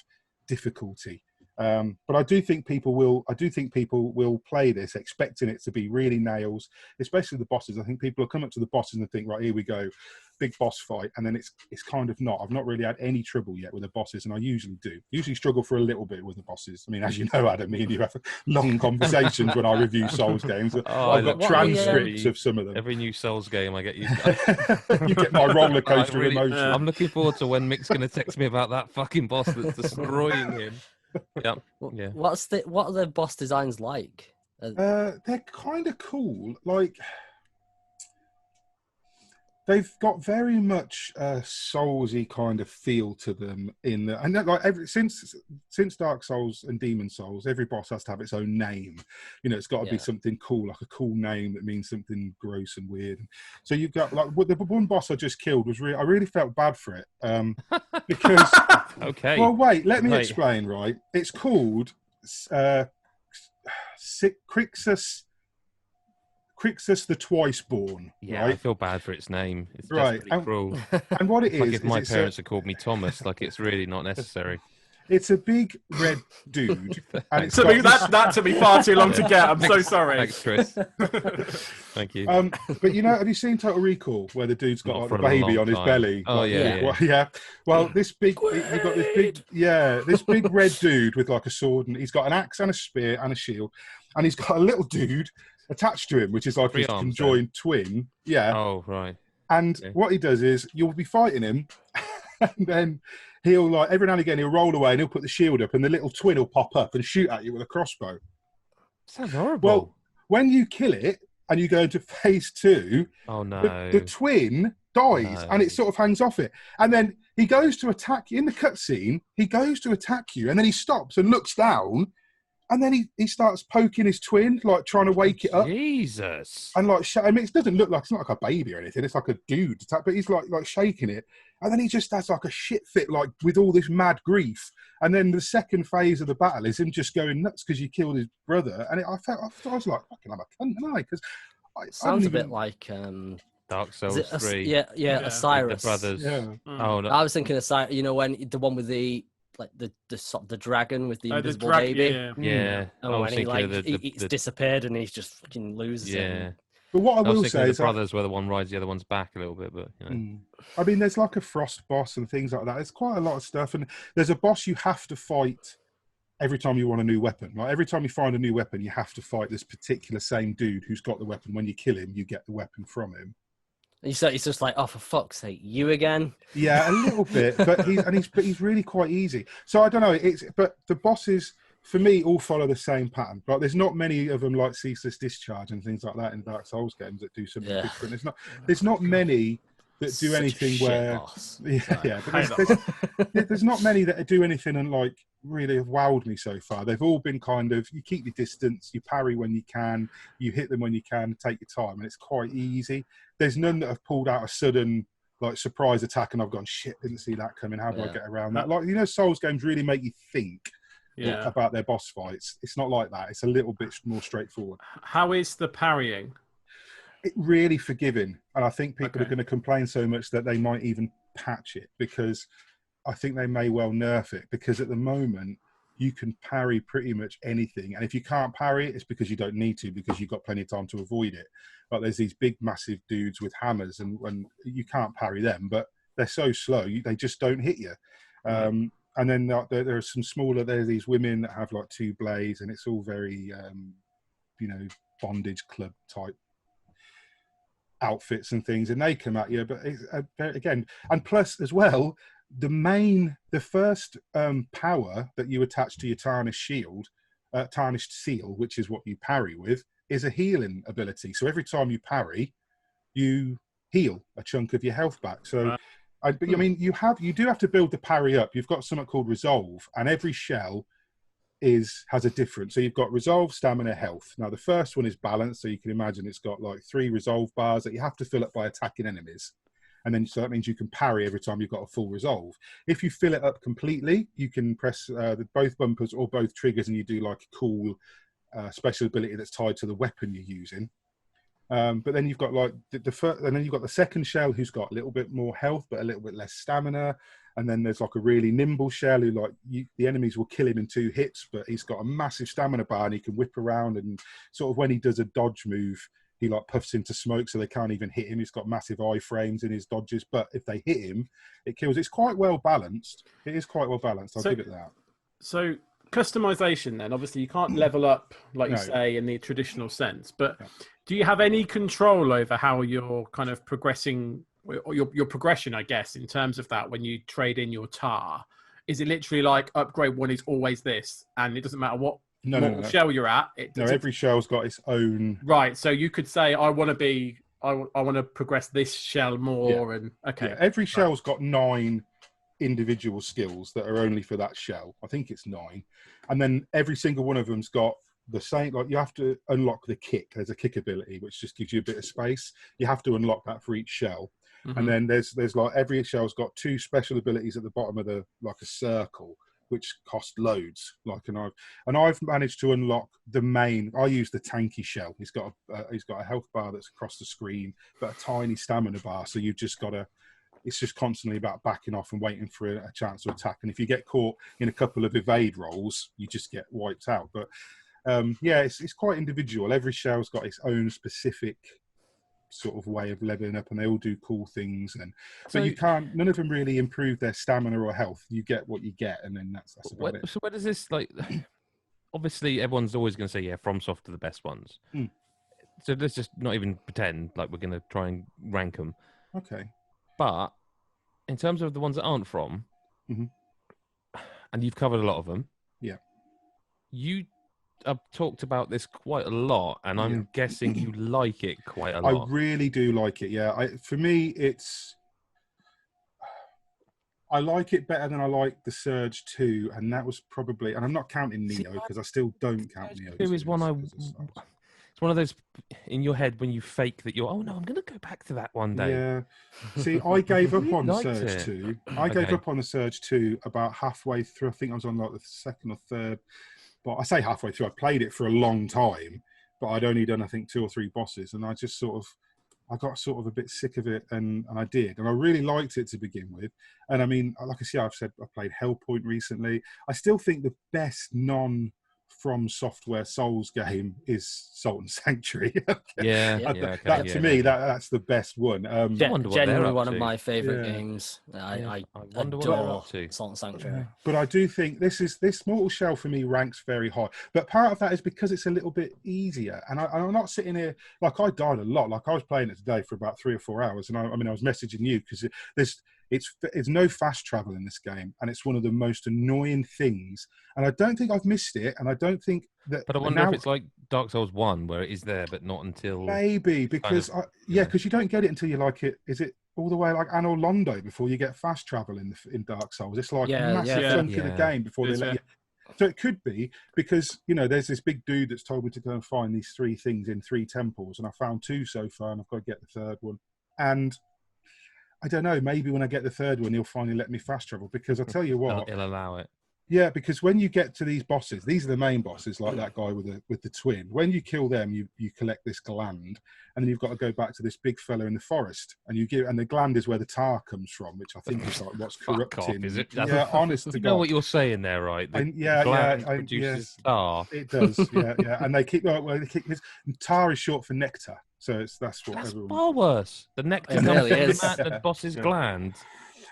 difficulty. But I do think people will play this expecting it to be really nails, especially the bosses. I think people will come up to the bosses and think, right, here we go, big boss fight, and then it's kind of not. I've not really had any trouble yet with the bosses, and I usually do. Usually struggle for a little bit with the bosses. I mean, as you know, Adam, me and you have long conversations when I review Souls games. I've got transcripts of some of them. Every new Souls game, I get you. You get my roller coaster of emotion. I'm looking forward to when Mick's going to text me about that fucking boss that's destroying him. Yeah. What are the boss designs like? They're kind of cool. Like, they've got very much a Soulsy kind of feel to them and that, like since Dark Souls and Demon Souls, every boss has to have its own name. You know, it's got to be something cool, like a cool name that means something gross and weird. So you've got like the one boss I just killed was I really felt bad for it because okay. Well, wait, let me explain. Right, it's called Crixus the Twice-Born. Yeah, right? I feel bad for its name. It's right. just pretty cruel. And what it's like if my parents had called me Thomas, like it's really not necessary. It's a big red dude. And it's that took me far too long to get. I'm so sorry. Thanks, Chris. Thank you. But have you seen Total Recall where the dude's got like, a baby on his belly? Oh, like, yeah. Well, this big, you've got this big red dude with like a sword, and he's got an axe and a spear and a shield, and he's got a little dude attached to him, which is like his conjoined twin. Yeah. Oh, right. And what he does is you'll be fighting him, and then he'll like every now and again he'll roll away and he'll put the shield up, and the little twin will pop up and shoot at you with a crossbow. Sounds horrible. Well, when you kill it and you go into phase 2, oh no, the twin dies and it sort of hangs off it, and then he goes to attack you in the cutscene. He goes to attack you, and then he stops and looks down. And then he starts poking his twin, like trying to wake it up. Jesus. And like, I mean, it doesn't look like, it's not like a baby or anything. It's like a dude, but he's like shaking it. And then he just has like a shit fit, like with all this mad grief. And then the second phase of the battle is him just going nuts because you killed his brother. And I was like, fucking, I'm a cunt, am I? Because sounds a bit like Dark Souls 3. Yeah, Osiris. The brothers. Yeah. Oh no. I was thinking Osiris. You know, when the one with the dragon with the invisible baby. Yeah. Oh, and he's disappeared and he's just fucking loses it. Yeah. But what I will say is the brothers where the one rides the other one's back a little bit, but you know. I mean, there's like a frost boss and things like that. There's quite a lot of stuff, and there's a boss you have to fight every time you want a new weapon. Like every time you find a new weapon, you have to fight this particular same dude who's got the weapon. When you kill him, you get the weapon from him. He's just like, oh, for fuck's sake, you again? Yeah, a little bit, but he's really quite easy. So I don't know. But the bosses for me all follow the same pattern. Like there's not many of them like Ceaseless Discharge and things like that in Dark Souls games that do something different. There's not many that do anything where but there's not many that do anything and like really have wowed me so far. They've all been kind of, you keep your distance, you parry when you can, you hit them when you can, take your time, and it's quite easy. There's none that have pulled out a sudden like surprise attack and I've gone, shit, didn't see that coming, how do I get around that? Like, you know, Souls games really make you think about their boss fights. It's not like that. It's a little bit more straightforward. How is the parrying? It's really forgiving, and I think people are going to complain so much that they might even patch it, because I think they may well nerf it, because at the moment you can parry pretty much anything, and if you can't parry it, it's because you don't need to, because you've got plenty of time to avoid it. Like there's these big massive dudes with hammers, and you can't parry them, but they're so slow they just don't hit you. And then there are some smaller, there's these women that have like 2 blades, and it's all very bondage club type outfits and things, and they come at you. But it's, again, and plus as well, the first power that you attach to your tarnished seal, which is what you parry with, is a healing ability. So every time you parry, you heal a chunk of your health back. So I mean, you do have to build the parry up. You've got something called resolve, and every shell has a difference. So you've got resolve, stamina, health. Now the first one is balanced, so you can imagine it's got like 3 resolve bars that you have to fill up by attacking enemies, and then so that means you can parry every time you've got a full resolve. If you fill it up completely, you can press both bumpers or both triggers, and you do like a cool special ability that's tied to the weapon you're using. But then you've got like the first, and then you've got the second shell who's got a little bit more health but a little bit less stamina. And then there's like a really nimble shell who the enemies will kill him in 2 hits, but he's got a massive stamina bar and he can whip around, and sort of when he does a dodge move, he like puffs into smoke so they can't even hit him. He's got massive iframes in his dodges, but if they hit him, it kills. It's quite well balanced. It is quite well balanced. I'll give it that. So customization then, obviously you can't level up like you say in the traditional sense, but do you have any control over how you're kind of progressing, or your progression, I guess, in terms of that when you trade in your tar? Is it literally like upgrade 1 is always this, and it doesn't matter what shell you're at? Every shell's got its own. Right, so you could say I want to be I want to progress this shell more, and okay. Yeah, every shell's got 9 individual skills that are only for that shell. I think it's 9, and then every single one of them's got the same. Like you have to unlock the kick. There's a kick ability which just gives you a bit of space. You have to unlock that for each shell, and then there's like every shell's got 2 special abilities at the bottom of the like a circle, which cost loads. And I've managed to unlock the main. I use the tanky shell. He's got a health bar that's across the screen, but a tiny stamina bar. So you've just got to. It's just constantly about backing off and waiting for a chance to attack. And if you get caught in a couple of evade rolls, you just get wiped out. But it's quite individual. Every shell's got its own specific sort of way of leveling up, and they all do cool things. But you can't. None of them really improve their stamina or health. You get what you get, and then that's about it. So where does this like? Obviously, everyone's always going to say, FromSoft are the best ones. So let's just not even pretend like we're going to try and rank them. Okay. But in terms of the ones that aren't from, and you've covered a lot of them. Yeah. You have talked about this quite a lot, and I'm guessing you like it quite a lot. I really do like it, yeah. For me, I like it better than I like the Surge 2, and that was probably... And I'm not counting Neo, because I still don't count Neo. 2 is one it's one of those in your head when you fake that you're, oh no, I'm going to go back to that one day. Yeah. See, I gave up on Surge 2. I gave up on the Surge 2 about halfway through. I think I was on like the 2nd or 3rd. But I say halfway through. I played it for a long time, but I'd only done, I think, 2 or 3 bosses. And I just I got sort of a bit sick of it, and I did. And I really liked it to begin with. And I mean, like I say, I've said I played Hellpoint recently. I still think the best From Software Souls game is Salt and Sanctuary. To me, that's the best one. Genuinely one of my favourite games. I adore Salt and Sanctuary. But I do think this Mortal Shell for me ranks very high. But part of that is because it's a little bit easier. And I'm not sitting here like I died a lot. Like I was playing it today for about 3 or 4 hours, and I was messaging you because it's no fast travel in this game, and it's one of the most annoying things. And I don't think I've missed it, and I don't think that. But I wonder if it's like Dark Souls 1, where it is there, but not until maybe because because you don't get it until you like it. Is it all the way like Anor Londo before you get fast travel in Dark Souls? It's like a massive chunk of the game before they let you. So it could be because there's this big dude that's told me to go and find these 3 things in 3 temples, and I found 2 so far, and I've got to get the 3rd one. And I don't know, maybe when I get the 3rd one, he'll finally let me fast travel, because I'll tell you what. He'll allow it. Yeah, because when you get to these bosses, these are the main bosses, like that guy with the twin. When you kill them, you collect this gland, and then you've got to go back to this big fella in the forest, and the gland is where the tar comes from, which I think is like what's corrupting. Off, is it? Yeah, honest to God. You know what you're saying there, right? The gland produces tar. It does, yeah. And they keep tar is short for nectar. So that's what that's everyone... far worse. The nectar comes from the boss's gland.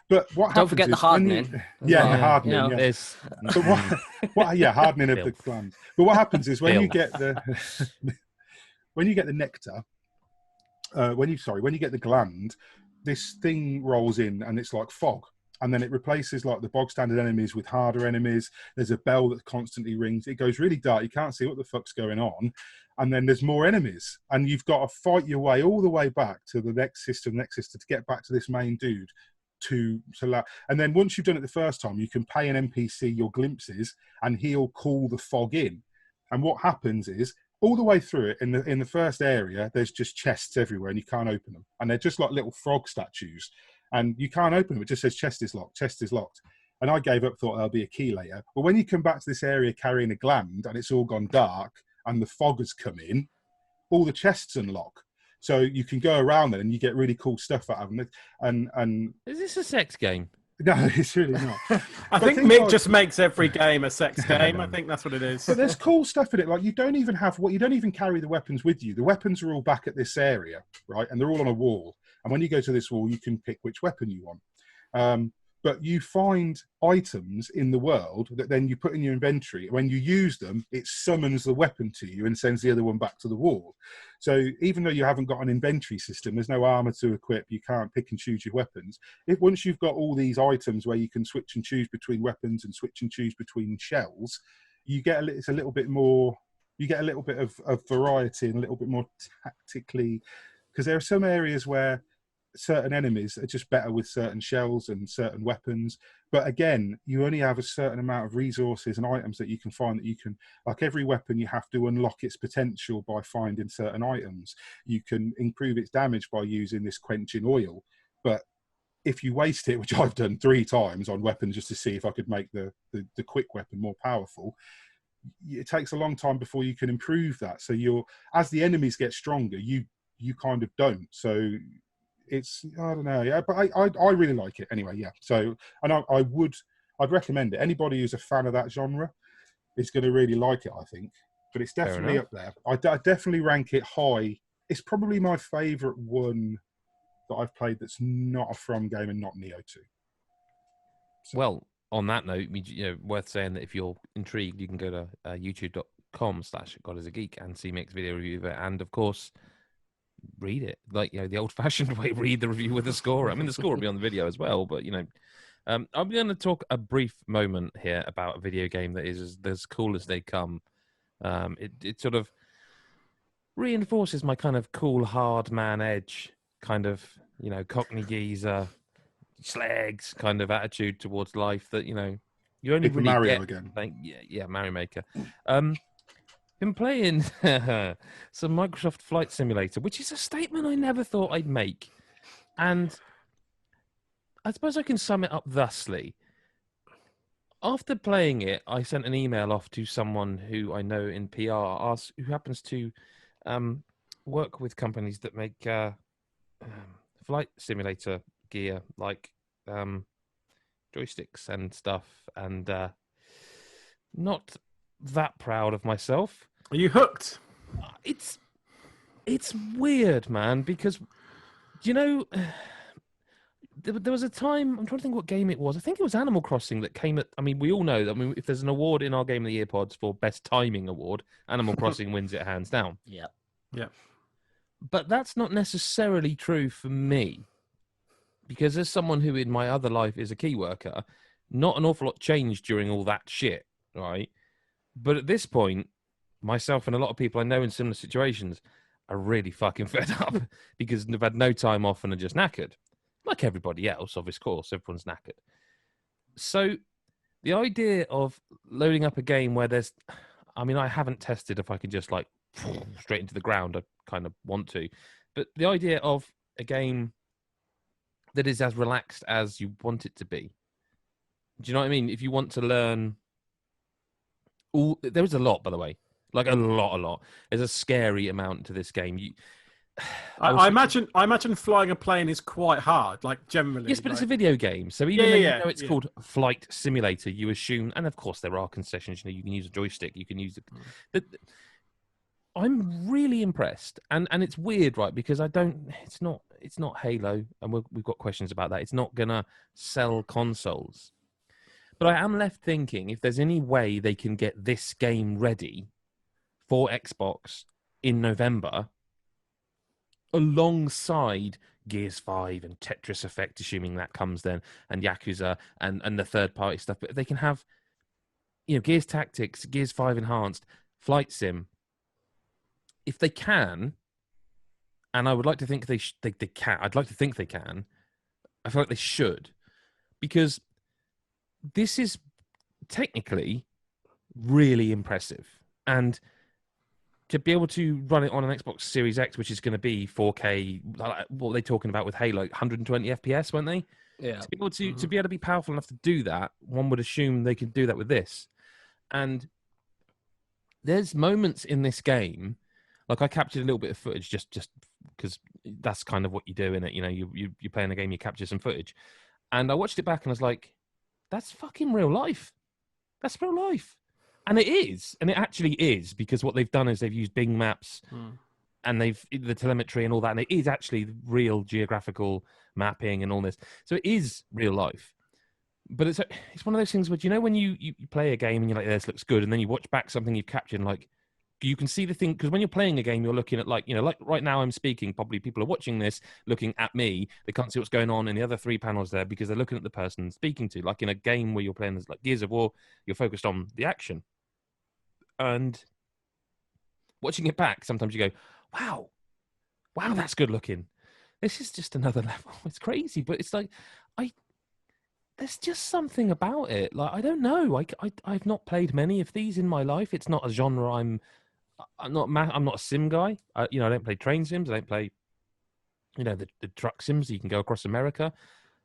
But what don't forget the hardening. Hardening. There's... But hardening of the gland. But what happens is when you get the nectar, when you get the gland, this thing rolls in and it's like fog. And then it replaces like the bog standard enemies with harder enemies. There's a bell that constantly rings. It goes really dark. You can't see what the fuck's going on. And then there's more enemies. And you've got to fight your way all the way back to the next system to get back to this main dude. And then once you've done it the first time, you can pay an NPC your glimpses, and he'll call the fog in. And what happens is, all the way through it, in the first area, there's just chests everywhere, and you can't open them. And they're just like little frog statues. And you can't open them. It just says chest is locked. And I gave up, thought there'll be a key later. But when you come back to this area carrying a gland and it's all gone dark and the fog has come in, all the chests unlock. So you can go around there and you get really cool stuff out of them. And is this a sex game? No, it's really not. I think Mick just makes every game a sex game. I think that's what it is. But there's cool stuff in it. Like you don't even carry the weapons with you. The weapons are all back at this area, right? And they're all on a wall. And when you go to this wall, you can pick which weapon you want. But you find items in the world that then you put in your inventory. When you use them, it summons the weapon to you and sends the other one back to the wall. So even though you haven't got an inventory system, there's no armor to equip, you can't pick and choose your weapons. Once you've got all these items where you can switch and choose between weapons and switch and choose between shells, it's a little bit more, you get a little bit of variety and a little bit more tactically because there are some areas where certain enemies are just better with certain shells and certain weapons. But again, you only have a certain amount of resources and items that you can find, that you can, like every weapon, you have to unlock its potential by finding certain items. You can improve its damage by using this quenching oil. But if you waste it, which I've done 3 times on weapons just to see if I could make the quick weapon more powerful, it takes a long time before you can improve that. So as the enemies get stronger, you kind of don't. So it's, I don't know, yeah, but I really like it anyway, yeah. So, and I'd recommend it. Anybody who's a fan of that genre is going to really like it, I think. But it's definitely up there. I definitely rank it high. It's probably my favourite one that I've played that's not a From game and not Neo 2. So. Well, on that note, worth saying that if you're intrigued, you can go to youtube.com/GodIsAGeek and see Mick's video review of it, and of course, read it like the old-fashioned way. Read the review with the score. I mean, the score will be on the video as well, but I'm going to talk a brief moment here about a video game that is as cool as they come. It sort of reinforces my kind of cool hard man edge, kind of Cockney geezer, slags kind of attitude towards life that you only really Mario get again. like Mario Maker. Been playing some Microsoft Flight Simulator, which is a statement I never thought I'd make, and I suppose I can sum it up thusly. After playing it, I sent an email off to someone who I know in PR, who happens to work with companies that make flight simulator gear, like joysticks and stuff, and not that proud of myself. Are you hooked? It's weird, man, because there was a time, I'm trying to think what game it was. I think it was Animal Crossing that came at, we all know that if there's an award in our Game of the Year pods for Best Timing Award, Animal Crossing wins it hands down. Yeah. Yeah. But that's not necessarily true for me, because as someone who in my other life is a key worker, not an awful lot changed during all that shit, right? But at this point, myself and a lot of people I know in similar situations are really fucking fed up because they've had no time off and are just knackered. Like everybody else, of course, everyone's knackered. So the idea of loading up a game where there's, I haven't tested if I can just like straight into the ground. I kind of want to. But the idea of a game that is as relaxed as you want it to be. Do you know what I mean? If you want to learn... there is a lot, by the way. Like a lot. There's a scary amount to this game. I imagine flying a plane is quite hard, like generally. Yes, but it's a video game, so even though it's called Flight Simulator, you assume, and of course there are concessions. You can use a joystick, you can use I'm really impressed, and it's weird, right? Because it's not Halo, and we've got questions about that. It's not gonna sell consoles, but I am left thinking if there's any way they can get this game ready for Xbox in November, alongside Gears 5 and Tetris Effect, assuming that comes then, and Yakuza and the third-party stuff. But if they can have, Gears Tactics, Gears 5 Enhanced, Flight Sim, if they can, and I would like to think they can. I'd like to think they can. I feel like they should, because this is technically really impressive, and to be able to run it on an Xbox Series X, which is going to be 4K, what were they talking about with Halo? 120 FPS, weren't they? Yeah. To be able to be powerful enough to do that, one would assume they could do that with this. And there's moments in this game, like I captured a little bit of footage just because that's kind of what you do in it. You're playing a game, you capture some footage. And I watched it back and I was like, that's fucking real life. That's real life. And it is, and it actually is, because what they've done is they've used Bing Maps and the telemetry and all that, and it is actually real geographical mapping and all this. So it is real life. But it's one of those things where, when you play a game and you're like, this looks good, and then you watch back something you've captured, and like, you can see the thing, because when you're playing a game, you're looking at like right now I'm speaking, probably people are watching this, looking at me. They can't see what's going on in the other 3 panels there because they're looking at the person speaking to. Like in a game where you're playing like Gears of War, you're focused on the action. And watching it back, sometimes you go, wow, wow, that's good looking. This is just another level. It's crazy, but it's like, there's just something about it. Like, I don't know. I've not played many of these in my life. It's not a genre I'm not a sim guy. I don't play train sims. I don't play, the truck sims. You can go across America.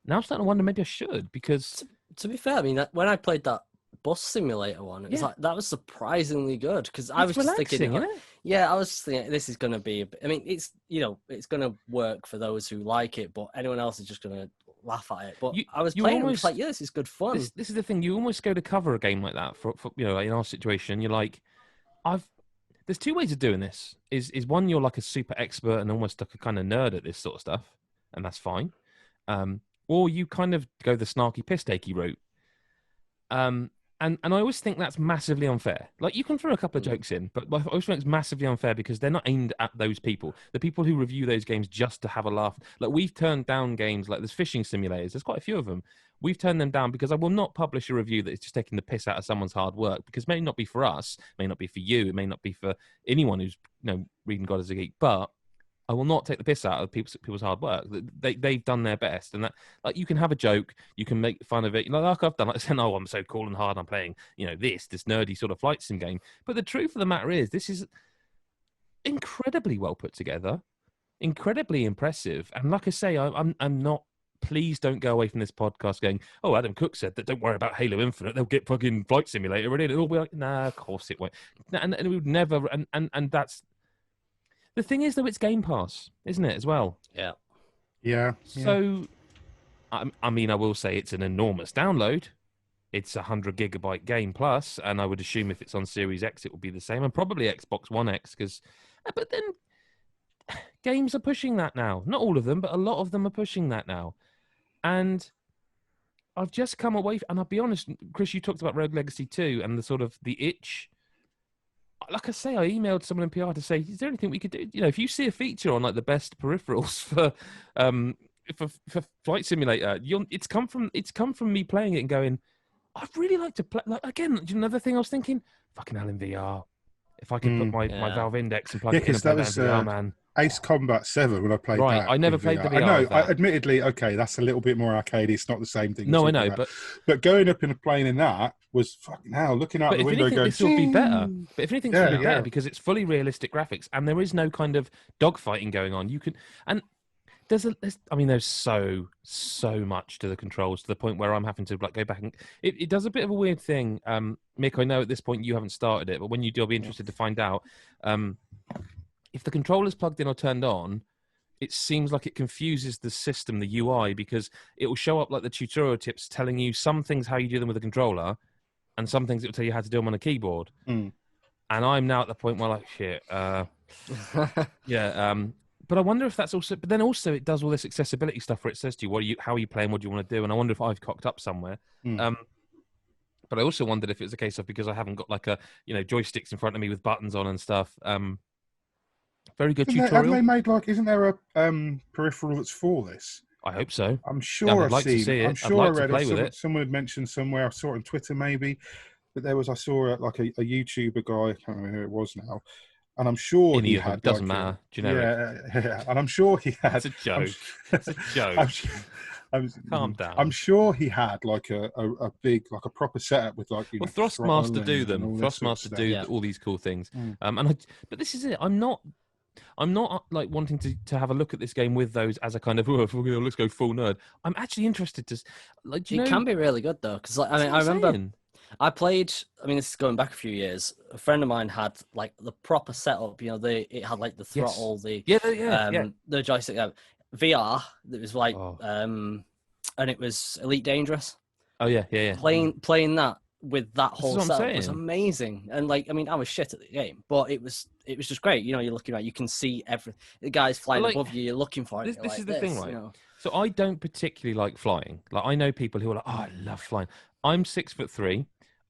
Now I'm starting to wonder maybe I should, because to be fair, I mean, when I played that bus simulator one, it was like, that was surprisingly good, because I was just thinking, isn't it? yeah, I was just thinking this is going to be. I mean, it's it's going to work for those who like it, but anyone else is just going to laugh at it. But I was playing, almost, like, yeah, this is good fun. This is the thing. You almost go to cover a game like that for in our situation. You're like, there's two ways of doing this. Is one, you're like a super expert and almost like a kind of nerd at this sort of stuff, and that's fine. Or you kind of go the snarky piss takey route. And I always think that's massively unfair. Like, you can throw a couple of jokes in, but I always think it's massively unfair because they're not aimed at those people. The people who review those games just to have a laugh. Like, we've turned down games like there's fishing simulators. There's quite a few of them. We've turned them down because I will not publish a review that is just taking the piss out of someone's hard work, because it may not be for us, may not be for you, it may not be for anyone who's reading God as a Geek, but I will not take the piss out of people's hard work. They've done their best, and that, like, you can have a joke, you can make fun of it. Like I've done, like saying, "Oh, I'm so cool and hard. I'm playing, this nerdy sort of flight sim game." But the truth of the matter is, this is incredibly well put together, incredibly impressive. And like I say, I'm not. Please don't go away from this podcast going, "Oh, Adam Cook said that. Don't worry about Halo Infinite. They'll get fucking Flight Simulator ready." It'll be like, "Nah, of course it won't." And it would never. And that's. The thing is, though, it's Game Pass, isn't it, as well? Yeah. Yeah. So, I mean, I will say it's an enormous download. It's a 100 gigabyte game plus, and I would assume if it's on Series X, it will be the same, and probably Xbox One X, but then games are pushing that now. Not all of them, but a lot of them are pushing that now. And I've just come away, and I'll be honest, Chris, you talked about Rogue Legacy 2 and the sort of the itch. Like I say, I emailed someone in PR to say, is there anything we could do? If you see a feature on like the best peripherals for Flight Simulator, it's come from me playing it and going, I'd really like to play. Like, again, another thing I was thinking, fucking hell, in VR. If I could put my Valve Index and plug it in and play that in VR, man. Ace Combat 7 when I played that. I never played the VR. I know, admittedly, okay, that's a little bit more arcadey. It's not the same thing. No, I know, but going up and playing in that was fucking hell. Looking out the window, going, this will be better. But if anything, this will be better because it's fully realistic graphics and there is no kind of dogfighting going on. You can there's so much to the controls to the point where I'm having to like go back and it does a bit of a weird thing. Mick, I know at this point you haven't started it, but when you do, I'll be interested to find out. If the controller's plugged in or turned on, it seems like it confuses the system, the UI, because it will show up like the tutorial tips telling you some things how you do them with a controller, and some things it will tell you how to do them on a keyboard. And I'm now at the point where like, shit, but I wonder if that's also. But then also it does all this accessibility stuff where it says to you, how are you playing? What do you want to do? And I wonder if I've cocked up somewhere. But I also wondered if it was a case of because I haven't got like a joysticks in front of me with buttons on and stuff. Very good tutorial. Haven't they made isn't there a peripheral that's for this? I hope so. I'm sure I'd like to see it. I'm sure I'd I like read to play it. with it. Someone had mentioned somewhere. I saw it on Twitter maybe. But I saw like a YouTuber guy. I can't remember who it was now. And I'm sure he had. Doesn't matter. Generic. Yeah. And I'm sure he had. It's a joke. It's a joke. Calm down. I'm sure he had like a big, like a proper setup with like. Well, Thrustmaster do them. Thrustmaster do all these cool things. But this is it. I'm not like wanting to have a look at this game with those as a kind of let's go full nerd. I'm actually interested to like. It can be really good though, because I remember I played. I mean, this is going back a few years. A friend of mine had like the proper setup. It had like the throttle, the joystick, VR. That was like, and it was Elite Dangerous. Oh yeah. Playing that with that whole setup was amazing. And like, I mean, I was shit at the game, but it was just great. You're looking at, you can see everything. The guy's flying above you. You're looking for it. This is the thing, right? So I don't particularly like flying. Like I know people who are like, oh, I love flying. I'm 6'3",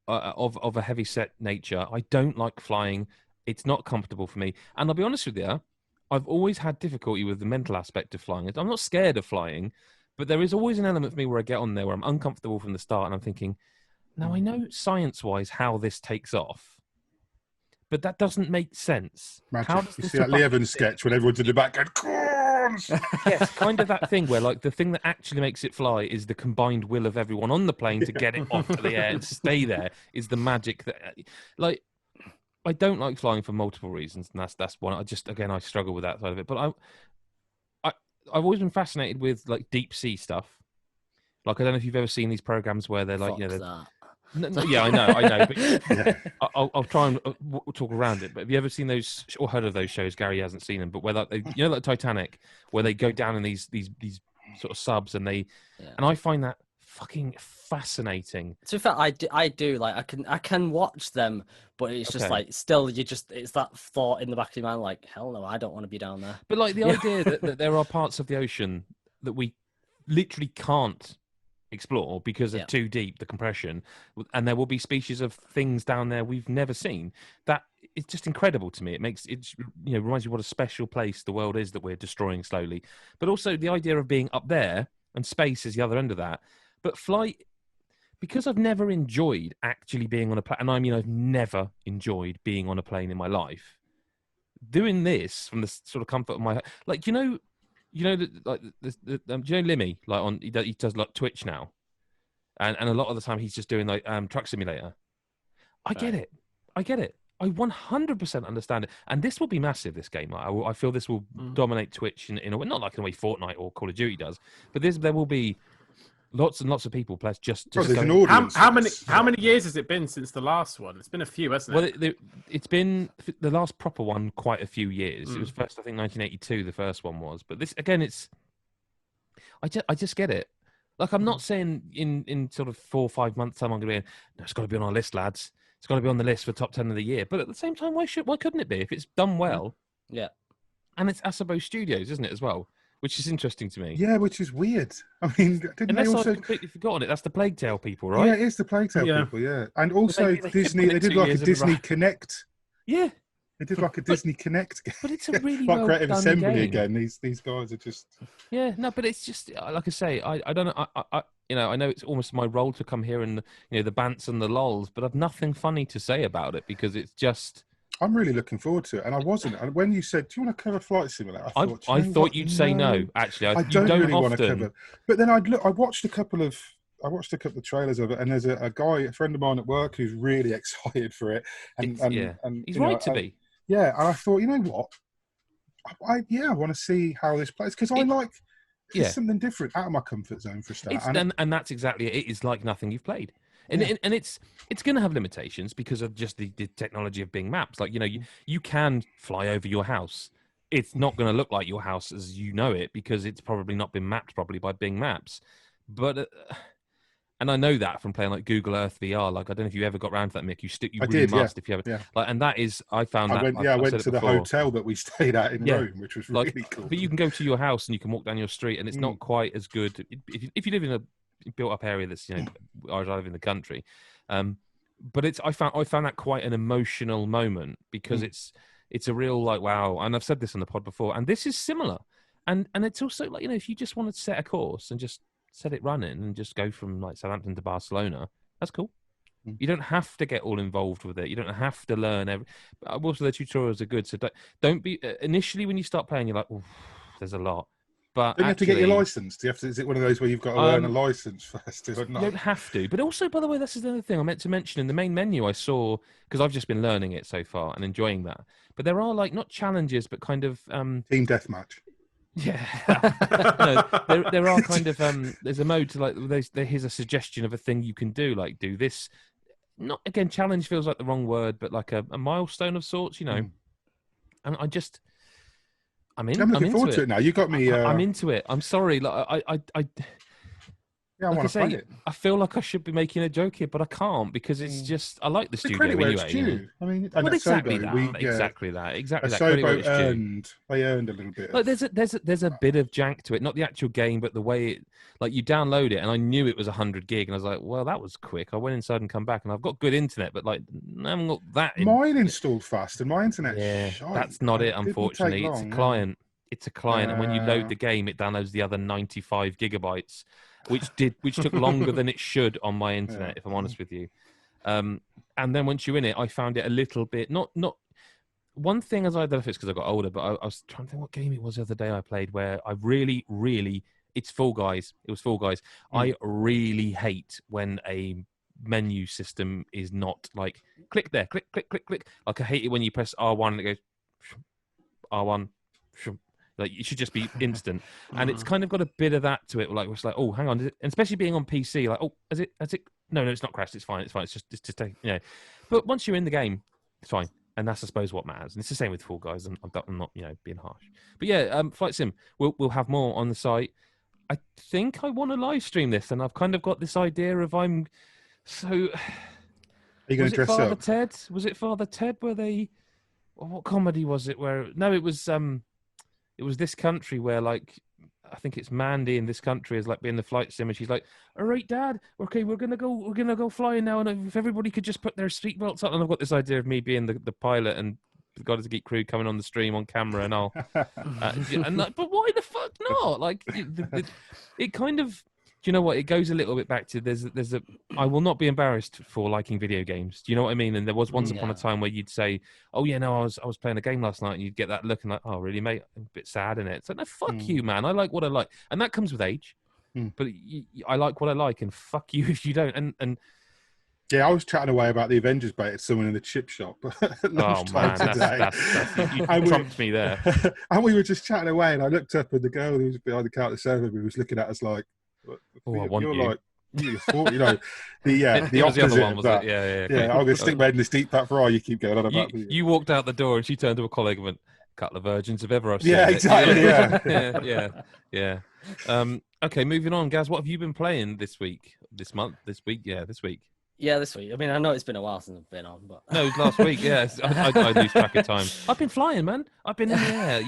of a heavy set nature. I don't like flying. It's not comfortable for me. And I'll be honest with you, I've always had difficulty with the mental aspect of flying. I'm not scared of flying, but there is always an element for me where I get on there where I'm uncomfortable from the start and I'm thinking, now I know science-wise how this takes off, but that doesn't make sense. Magic. How does You this see that Lee Evans sketch when everyone's in the back going, corns! Yes, kind of that thing where like the thing that actually makes it fly is the combined will of everyone on the plane to get it off to the air and stay there is the magic that like I don't like flying for multiple reasons, and that's one. I struggle with that side of it. But I've always been fascinated with like deep sea stuff. Like I don't know if you've ever seen these programs where they're like, yeah, I know. But yeah. I'll try and talk around it. But have you ever seen those or heard of those shows? Gary hasn't seen them, but where like like Titanic, where they go down in these sort of subs, and and I find that fucking fascinating. To be fair, I do like I can watch them, but it's just like still it's that thought in the back of your mind like, hell no, I don't want to be down there. But like the idea that there are parts of the ocean that we literally can't explore because they're too deep, the compression, and there will be species of things down there we've never seen. That it's just incredible to me. It makes it reminds you what a special place the world is that we're destroying slowly. But also the idea of being up there and space is the other end of that. But flight, because I've never enjoyed actually being on a plane, and I mean I've never enjoyed being on a plane in my life. Doing this from the sort of comfort of my like do you know Limmy like he does like Twitch now, and a lot of the time he's just doing like Truck Simulator. I get it. I 100% understand it, and this will be massive. This game, I feel this will dominate Twitch in a way, not like in the way Fortnite or Call of Duty does, but there will be lots and lots of people plus just there's an audience. How many years has it been since the last one? It's been a few, hasn't it? Well, it's been the last proper one quite a few years. It was first, I think, 1982. The first one was, but this again, I just get it. Like I'm not saying in sort of 4 or 5 months time I'm going to be. No, it's got to be on our list, lads. It's got to be on the list for top 10 of the year. But at the same time, why couldn't it be if it's done well? Yeah, and it's Asobo Studios, isn't it, as well? Which is interesting to me. Yeah, which is weird. I mean, Unless I've completely forgotten it. That's the Plague Tale people, right? Yeah, it is the Plague Tale people, yeah. And also Disney, they did like a Disney Connect. Yeah. They did like a Disney Connect game. But it's a really like Creative Assembly game. again. These guys are just... Yeah, no, but it's just, like I say, I don't know, I know it's almost my role to come here and, the bants and the lols, but I've nothing funny to say about it because it's just... I'm really looking forward to it, and I wasn't. And when you said, "Do you want to cover Flight Simulator?" I thought you'd say no. Actually, I don't really want to cover. But then I watched a couple of trailers of it, and there's a friend of mine at work, who's really excited for it, and he's right to be. Yeah, and I thought, you know what? I want to see how this plays because I like something different out of my comfort zone for a start. And that's exactly it. It is like nothing you've played. And it's going to have limitations because of just the technology of Bing Maps. Like, you can fly over your house. It's not going to look like your house as you know it because it's probably not been mapped properly by Bing Maps. But and I know that from playing like Google Earth VR. Like, I don't know if you ever got around to that, Mick. If you ever. Yeah. Like, and that is, I found that. I went to the hotel that we stayed at in Rome, which was really cool. But you can go to your house and you can walk down your street, and it's not quite as good if you live in a built-up area that's I live in the country, but I found that quite an emotional moment because it's a real like wow, and I've said this on the pod before, and this is similar, and it's also like if you just want to set a course and just set it running and just go from like Southampton to Barcelona, that's cool. You don't have to get all involved with it. You don't have to learn also the tutorials are good, so don't be initially when you start playing you're like, there's a lot. But you have to get your license. Is it one of those where you've got to learn a license first? You don't have to. But also, by the way, this is the other thing I meant to mention. In the main menu, I saw, because I've just been learning it so far and enjoying that. But there are like not challenges, but kind of team deathmatch. Yeah, no, there are kind of there's a mode to like here's a suggestion of a thing you can do, like do this. Not again, challenge feels like the wrong word, but like a milestone of sorts, And I just. I'm looking forward to it now. You got me. I'm into it. I'm sorry. Like I want to play it. I feel like I should be making a joke here, but I can't because it's just I like the studio anyway. I mean, exactly Asobo, that. Asobo they earned a little bit. Like there's a bit of jank to it, not the actual game, but the way it. Like you download it, and I knew it was 100 gig, and I was like, well, that was quick. I went inside and come back, and I've got good internet, but like I haven't got that. Mine installed fast, and my internet. That's not it. Unfortunately, it's a client. It's a client, and when you load the game, it downloads the other 95 gigabytes, which took longer than it should on my internet. If I'm honest with you, And then once you're in it, I found it a little bit not. One thing, as I don't know if it's because I got older, but I was trying to think what game it was the other day I played where I really, it's Fall Guys. It was Fall Guys. I really hate when a menu system is not like click there, click. Like I hate it when you press R1 and it goes R1. Like it should just be instant, and it's kind of got a bit of that to it. Like it's like, oh, hang on, and especially being on PC, like, oh, has it? No, it's not crashed. It's fine. It's just But once you're in the game, it's fine, and that's I suppose what matters. And it's the same with Fall Guys. And I'm not being harsh, but yeah, Flight Sim. We'll have more on the site. I think I want to live stream this, and I've kind of got this idea of I'm so. Are you going to dress Father up? Ted? Was it Father Ted? Where they? What comedy was it? Where no, it was this country where like I think it's Mandy in this country is like being the flight sim, and she's like, "All right, Dad, okay, we're gonna go flying now, and if everybody could just put their seatbelts on." And I've got this idea of me being the pilot and the God is a Geek crew coming on the stream on camera, and I'll but why the fuck not? Like it kind of. Do you know what? It goes a little bit back to there's a. I will not be embarrassed for liking video games. Do you know what I mean? And there was once upon a time where you'd say, "Oh yeah, no, I was playing a game last night," and you'd get that look and like, "Oh really, mate? I'm a bit sad in it." It's like, no, fuck you, man. I like what I like, and that comes with age. But I like what I like, and fuck you if you don't. And yeah, I was chatting away about the Avengers bait at someone in the chip shop. At lunchtime today. You trumped me there. And we were just chatting away, and I looked up, and the girl who was behind the counter serving me was looking at us like. Oh, I want you. Like, you're 40, the opposite the other one, of was that. It? Yeah, I'm going to stick my head in this deep fat fry. You keep going on about you walked out the door and she turned to a colleague and went, "Couple of virgins have ever I've seen." Yeah, exactly. Yeah. Okay, moving on, Gaz. What have you been playing this week? This month? This week? Yeah, this week. Yeah, this week. I mean, I know it's been a while since I've been on, but no, last week. Yeah, I lose track of time. I've been flying, man. I've been in the air.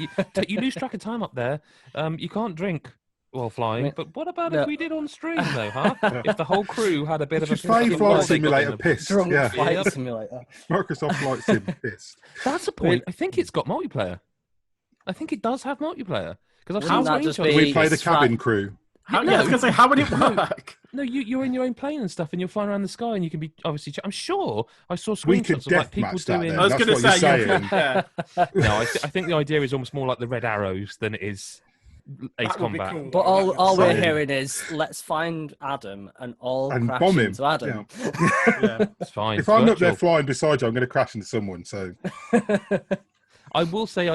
You lose track of time up there. You can't drink while flying, but what about if we did on stream though, huh? If the whole crew had a bit of a Flight Simulator pissed. Drunk Flight Simulator. Microsoft Flight Sim pissed. That's a point. I think it's got multiplayer. I think it does have multiplayer because I've seen screenshots. We play the cabin crew. I was going to say, how would it work? No, you're in your own plane and stuff, and you're flying around the sky, and you can be obviously. I'm sure I saw We could screenshots of like people deathmatch that doing. then. I was going to That's what say, you're saying. No, I think the idea is almost more like the Red Arrows than it is Ace That would be Combat. cool. But all we're hearing is let's find Adam and all crash bomb him. into Adam. Yeah. It's fine. If It's I'm up there virtual. flying beside you, I'm going to crash into someone. So I will say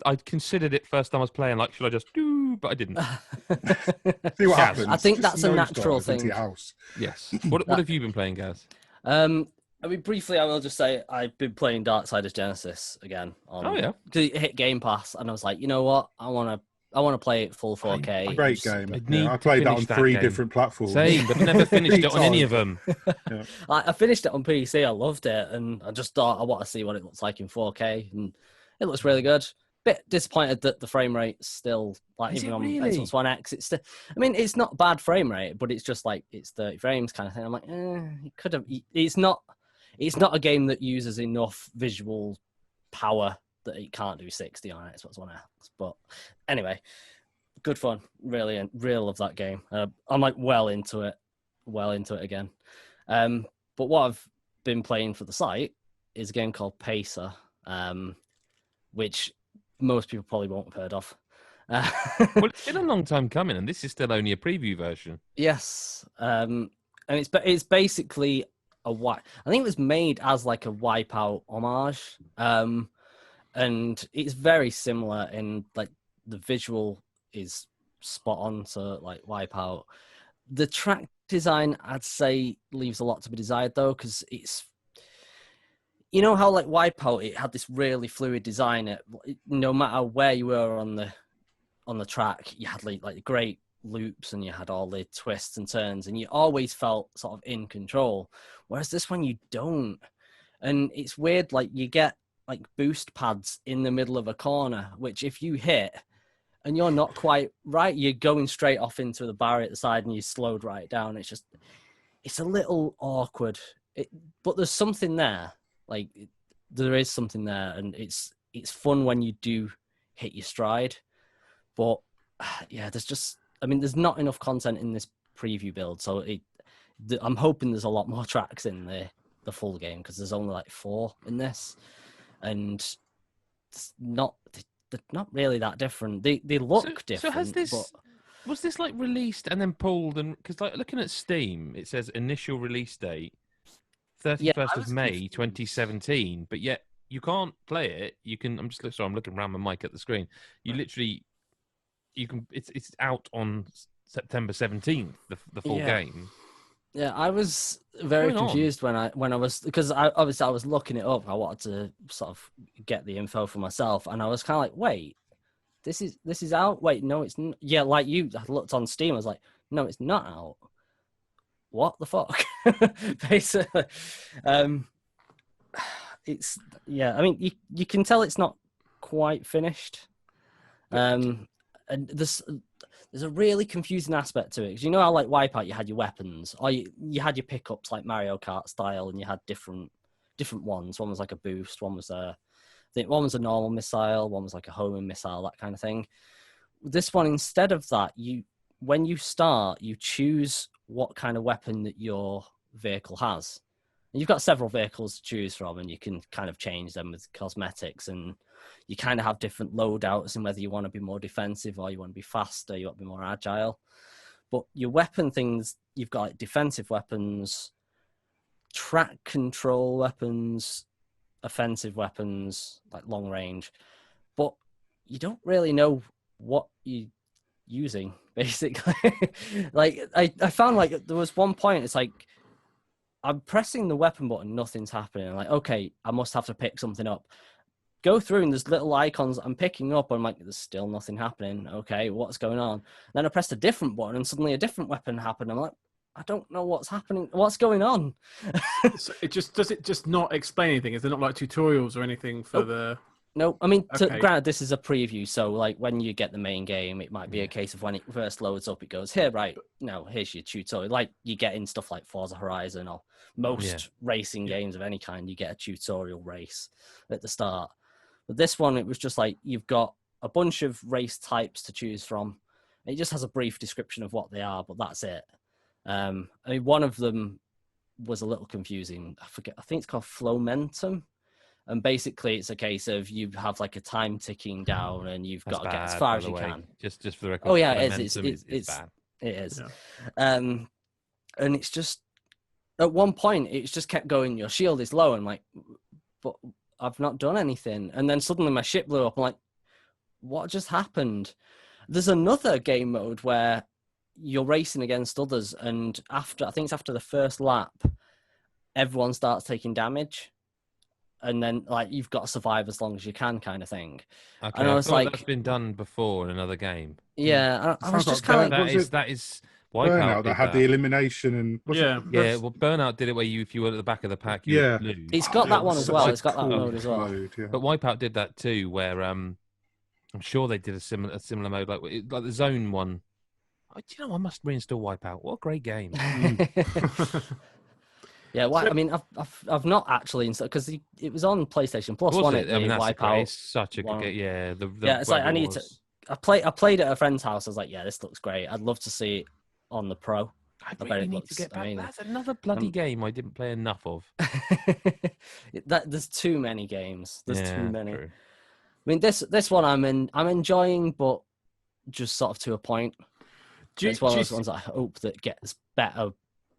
I considered it first time I was playing. Like, should I just do? But I didn't. see what Gaz. happens. I think Just that's a natural nosedive into thing. your house. Yes. What have you been playing, Gaz? I mean, briefly, I will just say I've been playing Darksiders Genesis again. Oh yeah. Because it hit Game Pass, and I was like, you know what? I want to play it full 4K. Great game. I played that on 3 different platforms. Same, but never finished it on any of them. I finished it on PC. I loved it, and I just thought I want to see what it looks like in 4K, and it looks really good. Bit disappointed that the frame rate's still like Is even it on really? Xbox One X. It's still, I mean, it's not bad frame rate, but it's just like it's 30 frames kind of thing. I'm like, it could have. It's not a game that uses enough visual power that it can't do 60 on Xbox One X. But anyway, good fun. Really love that game. I'm like well into it again. But what I've been playing for the site is a game called Pacer, which most people probably won't have heard of. Well, it's been a long time coming, and this is still only a preview version. Yes, and it's basically I think it was made as like a Wipeout homage, and it's very similar in like the visual is spot on to like Wipeout. The track design, I'd say, leaves a lot to be desired though, because it's, you know how like Wipeout, it had this really fluid design. It, no matter where you were on the track, you had like great loops and you had all the twists and turns, and you always felt sort of in control. Whereas this one you don't, and it's weird. Like you get like boost pads in the middle of a corner, which if you hit and you're not quite right, you're going straight off into the barrier at the side and you slowed right down. It's a little awkward, but there's something there. Like there is something there, and it's fun when you do hit your stride. But yeah, there's not enough content in this preview build, so I'm hoping there's a lot more tracks in there the full game because there's only like 4 in this, and it's they're not really that different. They look different. So has this? But... Was this like released and then pulled? And because like looking at Steam, it says initial release date 31st of May 2017, but yet you can't play it. You can. I'm looking around my mic at the screen. You literally, you can. It's out on September 17th. The full game. Yeah, I was very confused when I was, because I was looking it up. I wanted to sort of get the info for myself, and I was kind of like, wait, this is out. Wait, no, it's not. Yeah, like you, I looked on Steam. I was like, no, it's not out. What the fuck? Basically, it's I mean, you can tell it's not quite finished. And there's a really confusing aspect to it, because you know how like Wipeout you had your weapons, or you had your pickups like Mario Kart style, and you had different ones. One was like a boost, one was I think one was a normal missile, one was like a homing missile, that kind of thing. This one, instead of that, when you start, you choose what kind of weapon that your vehicle has. And you've got several vehicles to choose from, and you can kind of change them with cosmetics, and you kind of have different loadouts, and whether you want to be more defensive or you want to be faster, you want to be more agile. But your weapon things, you've got like defensive weapons, track control weapons, offensive weapons, like long range. But you don't really know what you're using, basically. Like I found like there was one point, it's like I'm pressing the weapon button, nothing's happening. I'm like, okay, I must have to pick something up. Go through, and there's little icons I'm picking up, and I'm like, there's still nothing happening. Okay, what's going on? Then I pressed a different button, and suddenly a different weapon happened. I'm like, I don't know what's happening. What's going on? So does it just not explain anything? Is there not like tutorials or anything for the? No, I mean, granted, this is a preview, so like when you get the main game, it might be a case of when it first loads up, it goes, here, right, now here's your tutorial. Like you get in stuff like Forza Horizon or most racing games of any kind, you get a tutorial race at the start. But this one, it was just like, you've got a bunch of race types to choose from. It just has a brief description of what they are, but that's it. I mean, one of them was a little confusing. I think it's called Flowmentum. And basically, it's a case of you have like a time ticking down, and you've got to get as far as you can. Just for the record. Oh yeah, it's bad. It is. Yeah. And it's just, at one point, it's just kept going, your shield is low. I'm like, but I've not done anything. And then suddenly my ship blew up. I'm like, what just happened? There's another game mode where you're racing against others, and I think it's after the first lap, everyone starts taking damage. And then, like, you've got to survive as long as you can, kind of thing. Okay, and I was like, that's been done before in another game. Yeah, I was just kind of like, that is Wipeout that had the elimination and well, Burnout did it where if you were at the back of the pack, you would lose. It's got that one as well. It's got that mode as well. But Wipeout did that too, where I'm sure they did a similar mode, like the zone one. Do you know, I must reinstall Wipeout. What a great game! Yeah, I mean, I've not actually installed, because it was on PlayStation Plus. Was it? I mean, that's Wipeout. It's such a good game. Yeah, it's like I need to. I played at a friend's house. I was like, yeah, this looks great. I'd love to see it on the Pro. I really need to get back. That's another bloody game I didn't play enough of. There's too many games. There's too many. True. I mean, this one I'm enjoying, but just sort of to a point. It's one of those ones that I hope that gets better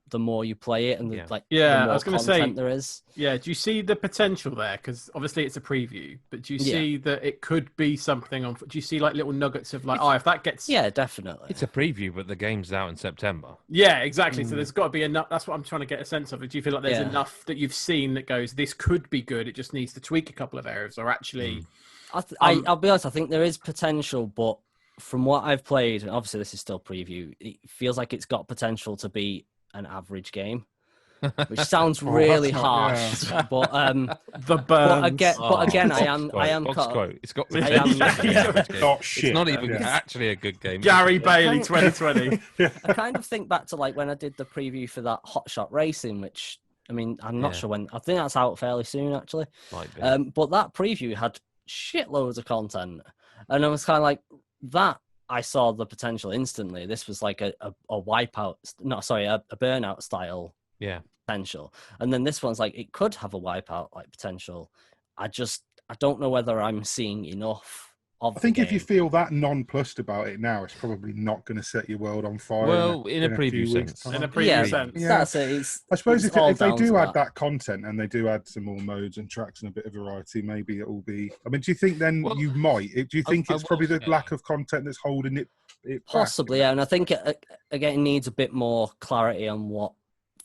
the more you play it, and the more I was going to say there is. Yeah, do you see the potential there? Because obviously it's a preview, but do you see that it could be something on? Do you see like little nuggets of like, if that gets? Yeah, definitely. It's a preview, but the game's out in September. Yeah, exactly. So there's got to be enough. That's what I'm trying to get a sense of. Do you feel like there's enough that you've seen that goes, this could be good? It just needs to tweak a couple of areas, or actually. I'll be honest. I think there is potential, but from what I've played, and obviously this is still preview, it feels like it's got potential to be an average game, which sounds really harsh. But the burns. But again, I am. It's got. Shit. It's not even actually a good game. Gary Bailey, 2020. I kind of think back to like when I did the preview for that Hot Shot Racing, which I mean, I'm not sure when. I think that's out fairly soon, actually. Might be. But that preview had shitloads of content, and I was kind of like that. I saw the potential instantly. This was like a Wipeout, a Burnout style potential. And then this one's like, it could have a Wipeout like potential. I don't know whether I'm seeing enough of I think the if you game. feel that nonplussed about it now, it's probably not going to set your world on fire. Well, in a preview sense. In a preview sense. Yeah. That's it. I suppose it's if they do add that content and they do add some more modes and tracks and a bit of variety, maybe it will be. I mean, do you think then you might? Do you think it's probably the lack of content that's holding it back? Possibly, yeah. And I think again, it needs a bit more clarity on what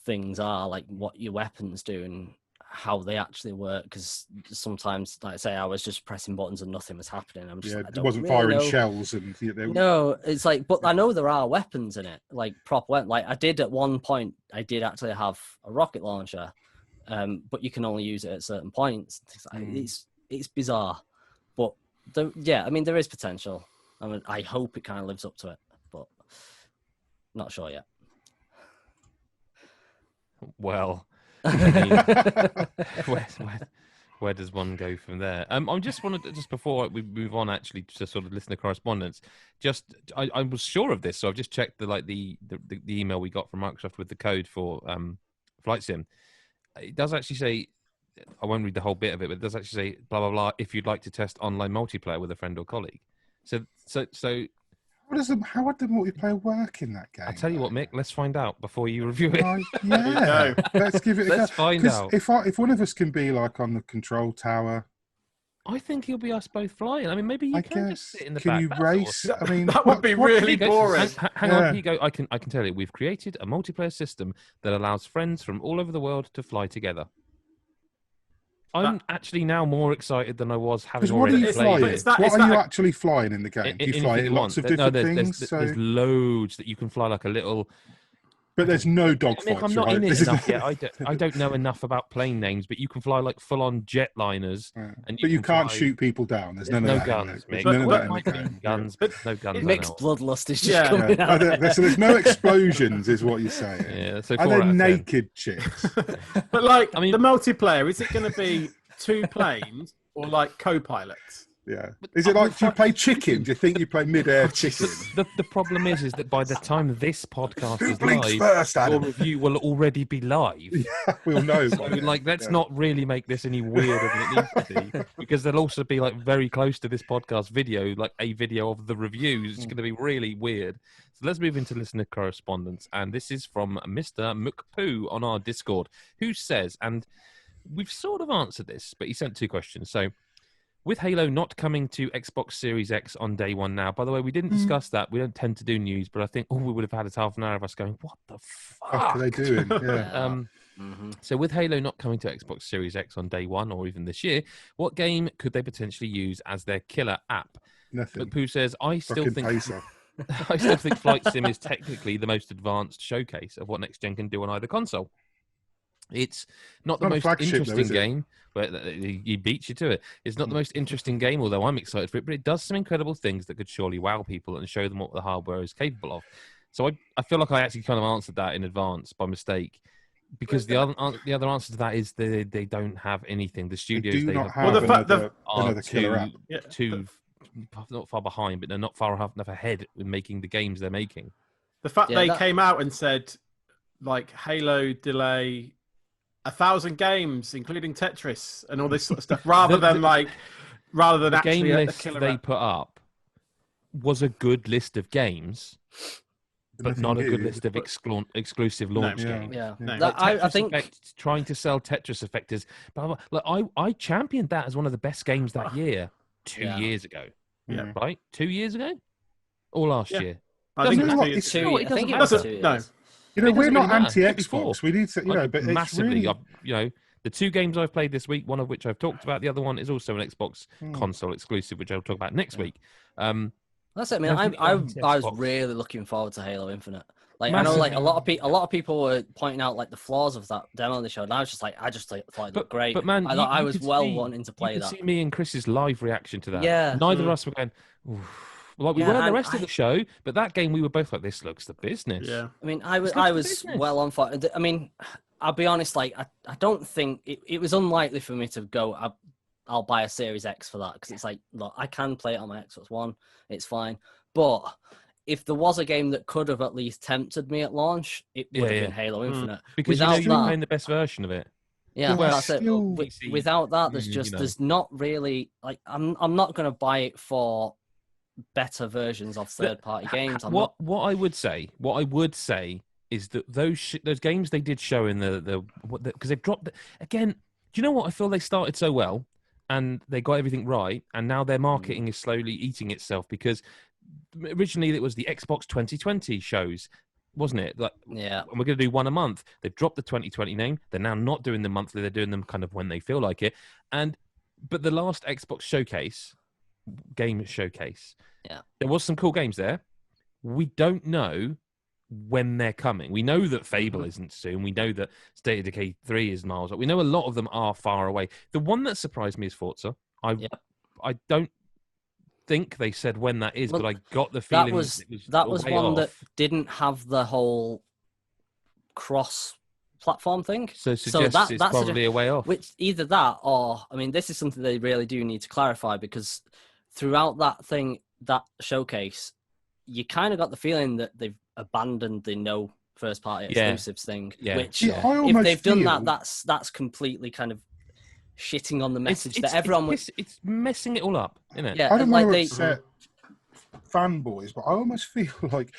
things are, like what your weapons do and how they actually work. Because sometimes, like I say, I was just pressing buttons and nothing was happening. I'm just, it wasn't really firing shells and. No, it's like, but I know there are weapons in it, like proper weapons. Like I did at one point, I did actually have a rocket launcher, but you can only use it at certain points. It's bizarre, but I mean, there is potential. I mean, I hope it kind of lives up to it, but not sure yet. Well, where does one go from there? I just wanted to, just before we move on, actually, to sort of listen to correspondence. I was sure of this, so I've just checked the email we got from Microsoft with the code for Flight Sim. It does actually say, I won't read the whole bit of it, but it does actually say blah blah blah. If you'd like to test online multiplayer with a friend or colleague, so. How would the multiplayer work in that game? I'll tell you what, Mick. Let's find out before you review it. Yeah, let's give it a go. Let's find out. If one of us can be like on the control tower, I think he'll be us both flying. I mean, maybe you can just sit in the back. Can you race? I mean, that would be really boring. Hang on, here you go. I can tell you, we've created a multiplayer system that allows friends from all over the world to fly together. I'm actually now more excited than I was having already played it. What are you actually flying in the game? Do you fly in lots of different things? There's loads that you can fly, like a little... But there's no dogfights, I'm not in it enough yet. I don't know enough about plane names, but you can fly like full-on jetliners. But you can't shoot people down. There's none of that. Guns, Mick. None of that in the game. Guns, but no guns. Mick's bloodlust is just coming out. So there's no explosions, is what you're saying. Yeah, so and then naked chicks. But like, I mean, the multiplayer, is it going to be 2 planes or like co-pilots? Yeah. Is it like, do you play chicken? Do you think you play mid-air chicken? The problem is that by the time this podcast is live, first, your review will already be live. Yeah, we'll know. So, let's not really make this any weirder than it needs to be, because there'll also be like very close to this podcast video, like a video of the reviews. It's going to be really weird. So let's move into listener correspondence, and this is from Mr. McPoo on our Discord, who says, and we've sort of answered this, but he sent 2 questions. So, with Halo not coming to Xbox Series X on day one now, by the way, we didn't discuss that. We don't tend to do news, but I think all we would have had is half an hour of us going, what the fuck are they doing? Yeah. So with Halo not coming to Xbox Series X on day one or even this year, what game could they potentially use as their killer app? Nothing. McPoo says, I still think Flight Sim is technically the most advanced showcase of what next gen can do on either console. It's not the most interesting game, but he beats you to it. It's not the most interesting game, although I'm excited for it, but it does some incredible things that could surely wow people and show them what the hardware is capable of. So I feel like I actually kind of answered that in advance by mistake, because the other answer to that is they don't have anything. The studios they have another killer app. Too not far behind, but they're not far enough ahead in making the games they're making. The fact they came out and said, like, Halo delay 1,000 games, including Tetris and all this sort of stuff, rather than the actually game list they put up was a good list of games, but not a good list of exclusive launch games. Yeah. I think trying to sell Tetris Effect is, I championed that as one of the best games that year 2 years ago. Yeah. Right? 2 years ago? Or last year? I think it was 2 years. I think it was 2 years. No. We're not anti-Xbox. We need to, but massively. It's really... the 2 games I've played this week, one of which I've talked about, the other one is also an Xbox console exclusive, which I'll talk about next week. That's it, man. I was really looking forward to Halo Infinite. Like, massively. I know, like a lot of people were pointing out like the flaws of that demo they showed, and I was just like, I thought it looked great. But man, I was wanting to play that. See me and Chris's live reaction to that. Yeah. Neither of us were going. Oof. Like we weren't the rest of the show, but that game we were both like, this looks the business. Yeah. I mean, I was well on fire. I mean, I'll be honest, like I don't think it was unlikely for me to go, I'll buy a Series X for that, because it's like, look, I can play it on my Xbox One, it's fine. But if there was a game that could have at least tempted me at launch, it would have been Halo Infinite. Because without you're playing the best version of it. Yeah, Well, that's it. Without that, there's not really like I'm not going to buy it for better versions of third-party games. What I would say is that those games they did show in the because they've dropped again. Do you know what? I feel they started so well and they got everything right, and now their marketing is slowly eating itself because originally it was the Xbox 2020 shows. Wasn't it? Like, yeah. And we're going to do one a month. They've dropped the 2020 name. They're now not doing them monthly. They're doing them kind of when they feel like it. But the last Xbox game showcase, there was some cool games there. We don't know when they're coming. We know that Fable isn't soon. We know that State of Decay 3 is miles up. We know a lot of them are far away. The one that surprised me is Forza. I don't think they said when that is, but I got the feeling that was one that didn't have the whole cross-platform thing. So that's probably a way off. Which either that or, I mean, this is something they really do need to clarify because throughout that showcase, you kind of got the feeling that they've abandoned the no first-party exclusives thing. Yeah. Which, if they've done that, that's completely kind of shitting on the message that everyone was. It's messing it all up, isn't it? Yeah, I don't want to upset fanboys, but I almost feel like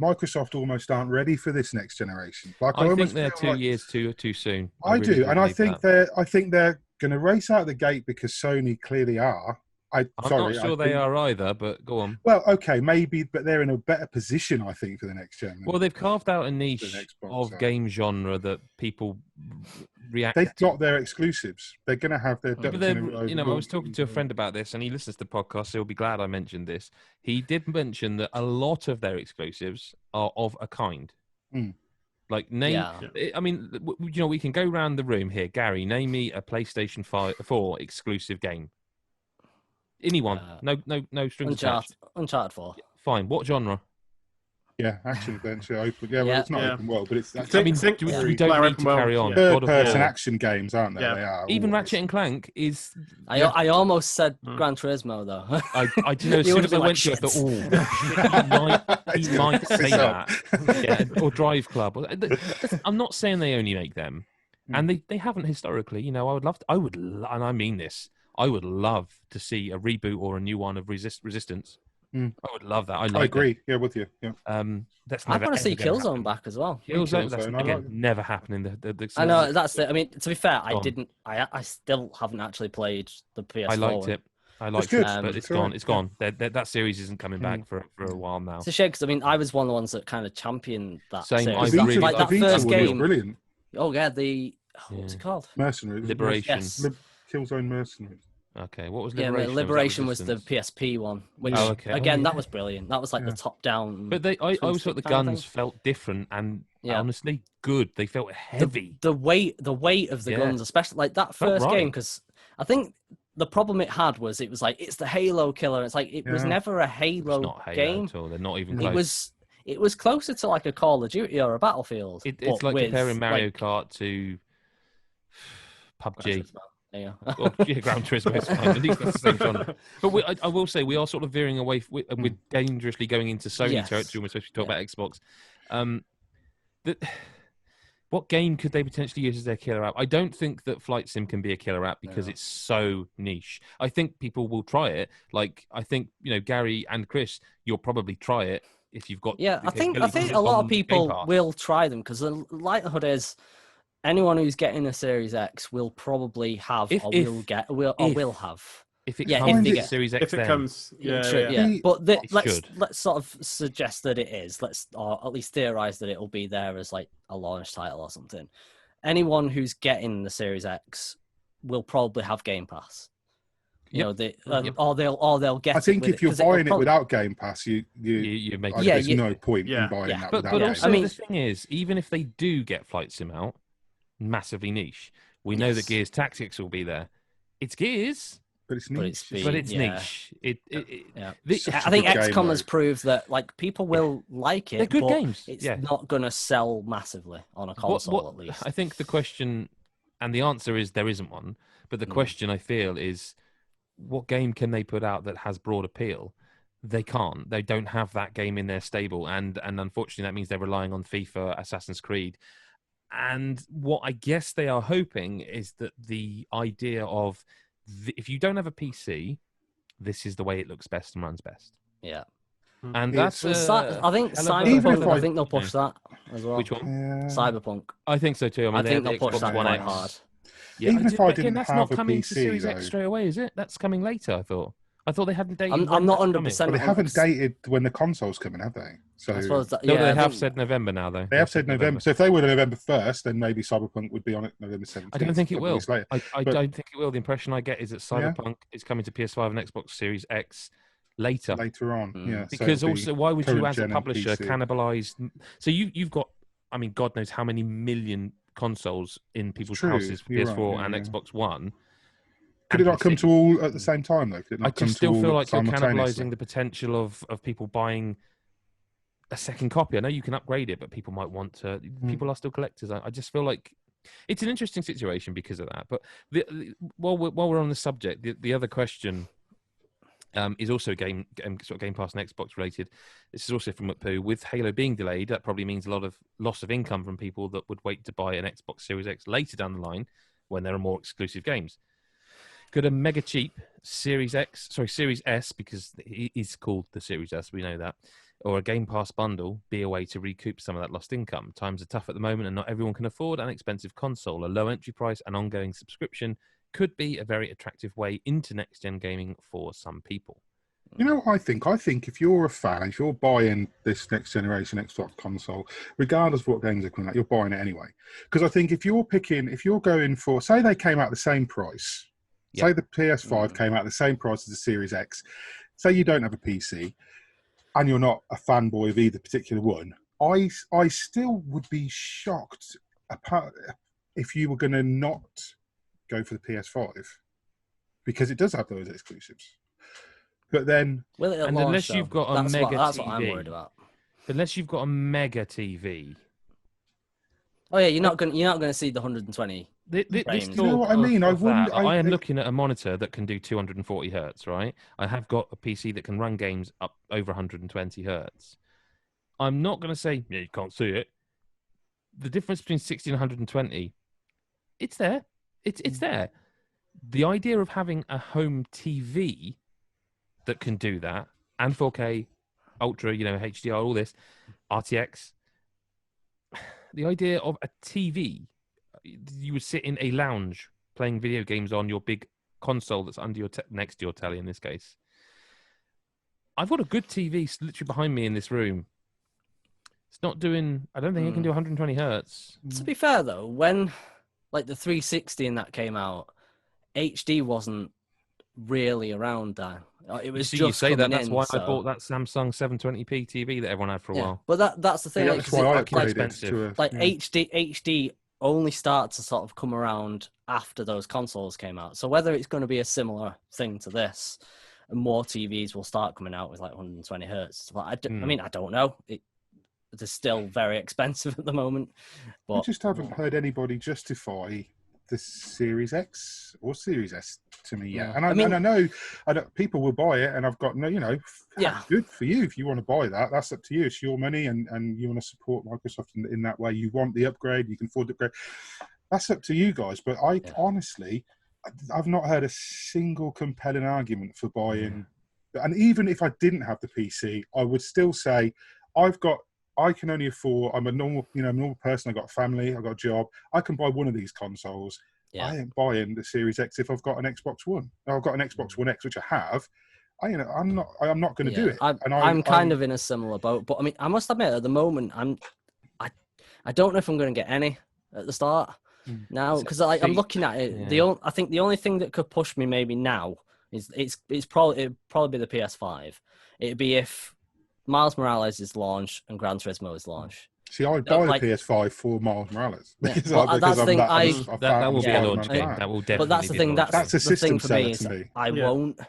Microsoft almost aren't ready for this next generation. Like I think they're 2 years too soon. I do, and I think they're going to race out the gate because Sony clearly are. I'm not sure they are either, but go on. Well, okay, maybe, but they're in a better position, I think, for the next gen. Well, they've carved out a niche of game genre that people react They've got their exclusives. They're going to have their... I was talking to a friend about this, and he listens to the podcast, so he'll be glad I mentioned this. He did mention that a lot of their exclusives are of a kind. Like, I mean, we can go around the room here. Gary, name me a PlayStation 4 exclusive game. Anyone? No strings attached. Uncharted 4. Fine. What genre? Yeah, action adventure, open. Yeah, well, it's not open world, but it's. We don't need to carry on. Third-person action games, aren't they? Yeah. They are. Even Ratchet and Clank is. I almost said Gran Turismo though. I do know as soon as I went to it, I thought, he might say that. Or Drive Club. I'm not saying they only make them, and they haven't historically. You know, I would, and I mean this. I would love to see a reboot or a new one of Resistance. I would love that. I agree. Yeah, with you. Yeah. I want to see Killzone back as well. Killzone, that's again never happening. I know that's it. I mean, to be fair, I still haven't actually played the PS4. I liked it. But it's gone. It's gone. That series isn't coming back for a while now. It's a shame because I mean, I was one of the ones that kind of championed that. Same. Series. That first game. Brilliant. Oh yeah, what's it called? Mercenaries. Liberation. Yes. Killzone Mercenaries. Okay, what was Liberation? Yeah, Liberation was the PSP one, which again that was brilliant. That was like the top down. But I always thought the guns felt different and honestly good. They felt heavy. The weight of the guns, especially like that first game, because I think the problem it had was it was like it's the Halo killer. It's like it was never a Halo game. At all. They're not even close. It was closer to like a Call of Duty or a Battlefield. It's like comparing Mario Kart to PUBG. Yeah. Gran Turismo is fine. At least that's the same genre. But I will say we are sort of veering away. We're dangerously going into Sony territory. We're supposed to talk about Xbox. What game could they potentially use as their killer app? I don't think that Flight Sim can be a killer app because it's so niche. I think people will try it. Like I think Gary and Chris, you'll probably try it if you've got. Yeah, I think a lot of people will try them because the likelihood is. Anyone who's getting a Series X will probably have will have. If it comes to Series X, if it comes, But let's sort of suggest that it is. Or at least theorize that it will be there as like a launch title or something. Anyone who's getting the Series X will probably have Game Pass. Or they'll get. I think if you're buying it without Game Pass, you make. There's no point in buying that. But also, the thing is, even if they do get Flight Sim out. Massively niche. We know that Gears Tactics will be there. It's Gears, but it's niche. Niche. I think XCOM has proved that like people will like it. They're good games. It's not going to sell massively on a console at least. I think the question and the answer is there isn't one. But the question I feel is, what game can they put out that has broad appeal? they can't. They don't have that game in their stable, and unfortunately, that means they're relying on FIFA, Assassin's Creed. And what I guess they are hoping is that the idea of if you don't have a PC, this is the way it looks best and runs best. Yeah. And that's I think Cyberpunk. I think they'll push that as well. Which one? Cyberpunk. I think so too. I think they'll push Xbox that One quite X. hard. Yeah, Even if I didn't that's have not a coming PC, to Series though. X straight away, is it? That's coming later. I thought they hadn't dated. I'm not 100%. But they haven't dated when the console's coming, have they? So I suppose that, no, they have said November now, though. They have said November. So if they were November 1st, then maybe Cyberpunk would be on it November 17th. I don't think it will. I But- don't think it will. The impression I get is that Cyberpunk is coming to PS5 and Xbox Series X later on. Yeah. Because so also, why would you, current as a gen and publisher, PC. cannibalize? So you've got, I mean, God knows how many million consoles in people's True, houses for you're PS4 right, and yeah. Xbox One. Could it and not come PC. to all at the same time, though? Could it not I come just to still all feel like you're simultaneously? cannibalizing the potential of people buying a second copy. I know you can upgrade it, but people might want to. People are still collectors. I just feel like it's an interesting situation because of that. But while we're on the subject, the other question is also Game Pass and Xbox related. This is also from McPoo. With Halo being delayed, that probably means a lot of loss of income from people that would wait to buy an Xbox Series X later down the line when there are more exclusive games. Could a mega cheap Series S, because it is called the Series S, we know that, or a Game Pass bundle be a way to recoup some of that lost income? Times are tough at the moment and not everyone can afford an expensive console. A low entry price and ongoing subscription could be a very attractive way into next-gen gaming for some people. You know what I think? I think if you're a fan, if you're buying this next generation Xbox console, regardless of what games are coming out, you're buying it anyway. Because I think if you're going for, say they came out the same price, say the PS5 came out the same price as the Series X, say you don't have a PC, and you're not a fanboy of either particular one, I still would be shocked if you were going to not go for the PS5, because it does have those exclusives. But then, unless you've got a mega that's TV, what I'm worried about. Unless you've got a mega TV. Oh yeah, you're not going to see the 120. You know what I mean? I am looking at a monitor that can do 240 hertz, right? I have got a PC that can run games up over 120 hertz. I'm not going to say, yeah, you can't see it. The difference between 60 and 120, it's there. It's there. The idea of having a home TV that can do that, and 4K, Ultra, HDR, all this, RTX, the idea of a TV, you would sit in a lounge playing video games on your big console that's under your next to your telly in this case. I've got a good TV literally behind me in this room. It's not doing, I don't think it can do 120 hertz. To be fair though, when like the 360 and that came out, HD wasn't really around there. It was just you say that. That's why I so. bought that Samsung 720p TV that everyone had for a while. But that's the thing. Yeah, like, that's why I quite upgraded expensive. HD only starts to sort of come around after those consoles came out. So whether it's going to be a similar thing to this, and more TVs will start coming out with like 120 hertz. But I mean, I don't know. They're still very expensive at the moment. But I just haven't heard anybody justify the Series X or Series S to me yet. Yeah. And I know people will buy it, and I've got good for you. If you want to buy that, that's up to you. It's your money, and you want to support Microsoft in that way. You want the upgrade, you can afford the upgrade. That's up to you guys. But honestly, I've not heard a single compelling argument for buying. And even if I didn't have the PC, I would still say I can only afford. I'm a normal person. I've got a family. I've got a job. I can buy one of these consoles. Yeah. I ain't buying the Series X if I've got an Xbox One. I've got an Xbox One X, which I have. I'm not going to do it. I'm kind of in a similar boat. But I mean, I must admit, at the moment, I don't know if I'm going to get any at the start now, because I'm looking at it. Yeah. I think the only thing that could push me maybe now is it'd probably be the PS5. It'd be if Miles Morales is launched and Gran Turismo is launched. See, I'd buy the PS5 for Miles Morales. That's the thing. That will be a launch game. That will definitely. But that's the thing. That's a the thing system for me. seller to me. I won't,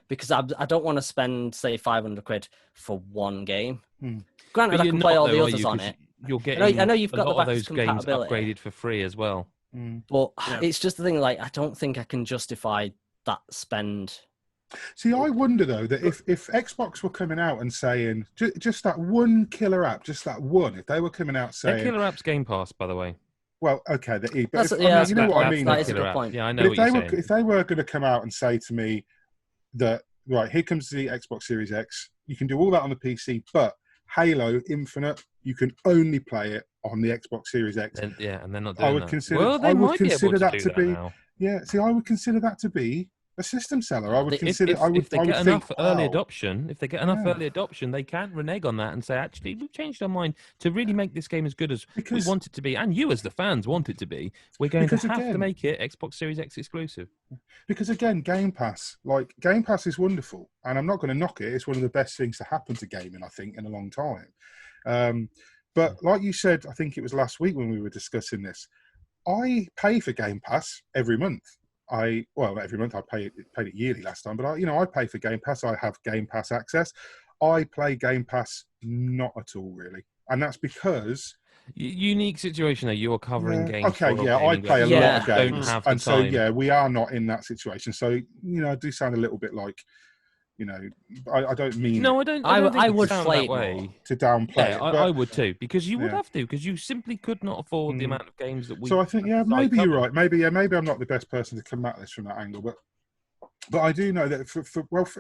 because I don't want to spend say 500 quid for one game. Granted, I can play all the others on it. You're getting. I know you've got a lot the of those games compatibility. upgraded for free as well. But it's just the thing. Like, I don't think I can justify that spend See, I wonder though that if Xbox were coming out and saying just that one killer app, just that one, if they were coming out saying their killer app's Game Pass, by the way. Well, okay, but if, you know what I mean. That is a good point. Yeah, I know but what you're saying. If they were going to come out and say to me that right, here comes the Xbox Series X, you can do all that on the PC, but Halo Infinite, you can only play it on the Xbox Series X. And they're not doing that. I would consider that to be. Yeah, see, I would consider that to be a system seller. I would consider. If they get enough early adoption, early adoption, they can renege on that and say, actually, we've changed our mind to really make this game as good as we want it to be, and you as the fans want it to be. We're going to have to make it Xbox Series X exclusive. Because again, Game Pass is wonderful, and I'm not going to knock it. It's one of the best things to happen to gaming, I think, in a long time. But like you said, I think it was last week when we were discussing this, I pay for Game Pass every month. Every month I paid it yearly last time, but I pay for Game Pass. I have Game Pass access. I play Game Pass not at all really, and that's because unique situation though. You're covering games. Okay, I play a lot of games, and so we are not in that situation. So I do sound a little bit like. I don't mean. No, I don't. I would play way to downplay. Yeah, I would too, because you would have to, because you simply could not afford the amount of games that we. So I think, maybe you're right. Maybe I'm not the best person to come at this from that angle, but I do know that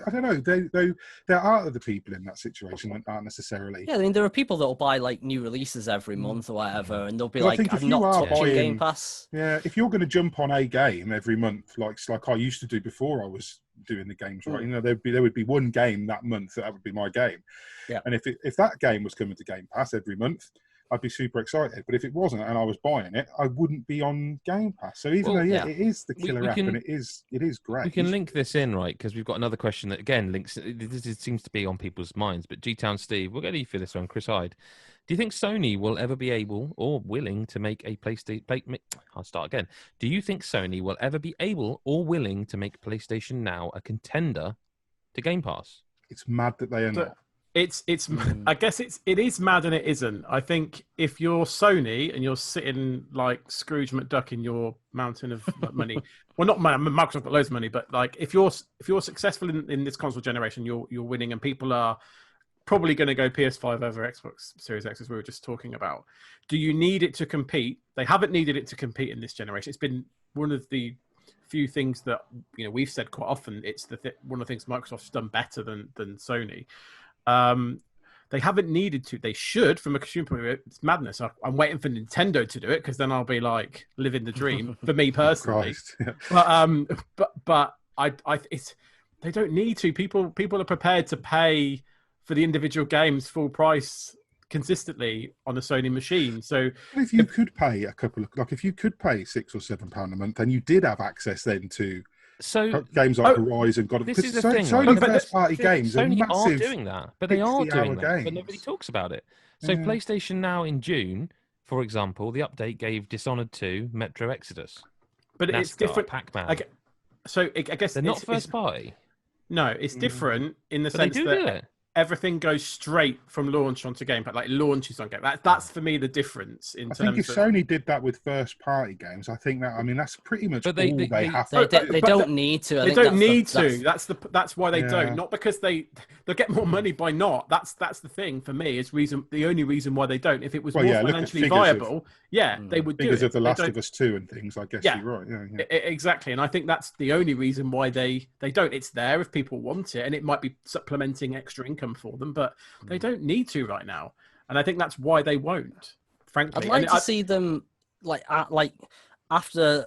I don't know. There are other people in that situation that aren't necessarily. Yeah, I mean, there are people that will buy like new releases every month or whatever, and they'll be like, "I'm not touching Game Pass." Yeah, if you're going to jump on a game every month, like I used to do before I was doing the games, right? There would be one game that month that would be my game. Yeah. And if that game was coming to Game Pass every month, I'd be super excited. But if it wasn't and I was buying it, I wouldn't be on Game Pass. So even though it is the killer app and it is great. We can link this in, right? Because we've got another question that again links. This seems to be on people's minds. But G-Town Steve, we'll go to you for this one. Chris Hyde, do you think Sony will ever be able or willing to make a PlayStation? I'll start again. Do you think Sony will ever be able or willing to make PlayStation Now a contender to Game Pass? It's mad that they are not. I guess it is mad and it isn't. I think if you're Sony and you're sitting like Scrooge McDuck in your mountain of money, well, not Microsoft got loads of money, but like if you're successful in this console generation, you're winning, and people are probably going to go PS5 over Xbox Series X, as we were just talking about. Do you need it to compete? They haven't needed it to compete in this generation. It's been one of the few things that we've said quite often. It's one of the things Microsoft's done better than Sony. They haven't needed to. They should, from a consumer point of view. It's madness. I'm waiting for Nintendo to do it, because then I'll be like living the dream for me personally. But they don't need to. People are prepared to pay for the individual games full price consistently on a Sony machine. So if you could pay if you could pay £6 or £7 a month, and you did have access then to games like Horizon, this is the thing. Sony first-party games Sony are massive. Are doing that, but they are doing that, but nobody talks about it. So PlayStation Now in June, for example, the update gave Dishonored 2, Metro Exodus, but NASCAR, it's different. Pac-Man. So I guess they're not first party. No, it's different in the sense that everything goes straight from launch onto Game Pass, like launches on Game Pass. That's for me the difference. I think if Sony did that with first-party games, I think that's pretty much all they have. They don't need to. They don't need to. That's why they don't. Not because they'll get more money by not. That's the thing for me. Is the only reason why they don't. If it was more financially viable, they would do it. Figures of The Last of Us 2 and things. I guess you're right. Yeah. Exactly, and I think that's the only reason why they don't. It's there if people want it, and it might be supplementing extra income for them, but they don't need to right now, and I think that's why they won't. Frankly, I'd like to see them like after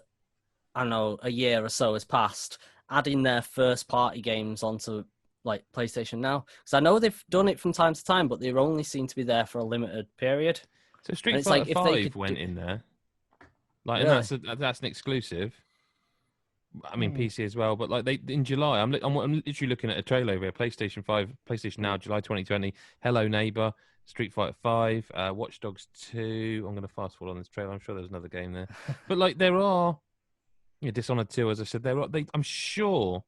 I don't know a year or so has passed, adding their first party games onto like PlayStation Now, because I know they've done it from time to time, but they only seem to be there for a limited period. So Street Fighter 5 went in there, and that's an exclusive. I mean PC as well, but like in July, I'm literally looking at a trailer over here. PlayStation 5, PlayStation Now, July 2020. Hello Neighbor, Street Fighter 5, Watch Dogs 2. I'm going to fast forward on this trailer. I'm sure there's another game there, but like there are, Dishonored 2, as I said, there are. I'm sure.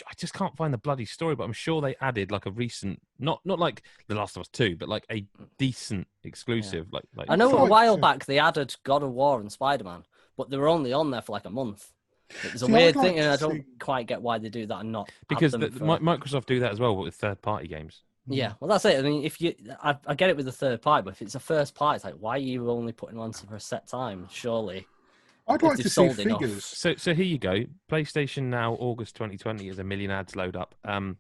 I just can't find the bloody story, but I'm sure they added like a recent, not like The Last of Us 2, but like a decent exclusive. Yeah. Like I know a while back they added God of War and Spider-Man, but they were only on there for like a month. It's a weird thing, and I don't quite get why they do that and not because Microsoft do that as well with third-party games. Yeah, well, that's it. I mean, I get it with the third party, but if it's a first party, it's like, why are you only putting on for a set time? Surely, I'd like to see figures. So here you go. PlayStation Now, August 2020 is 1 million ads load up. I'm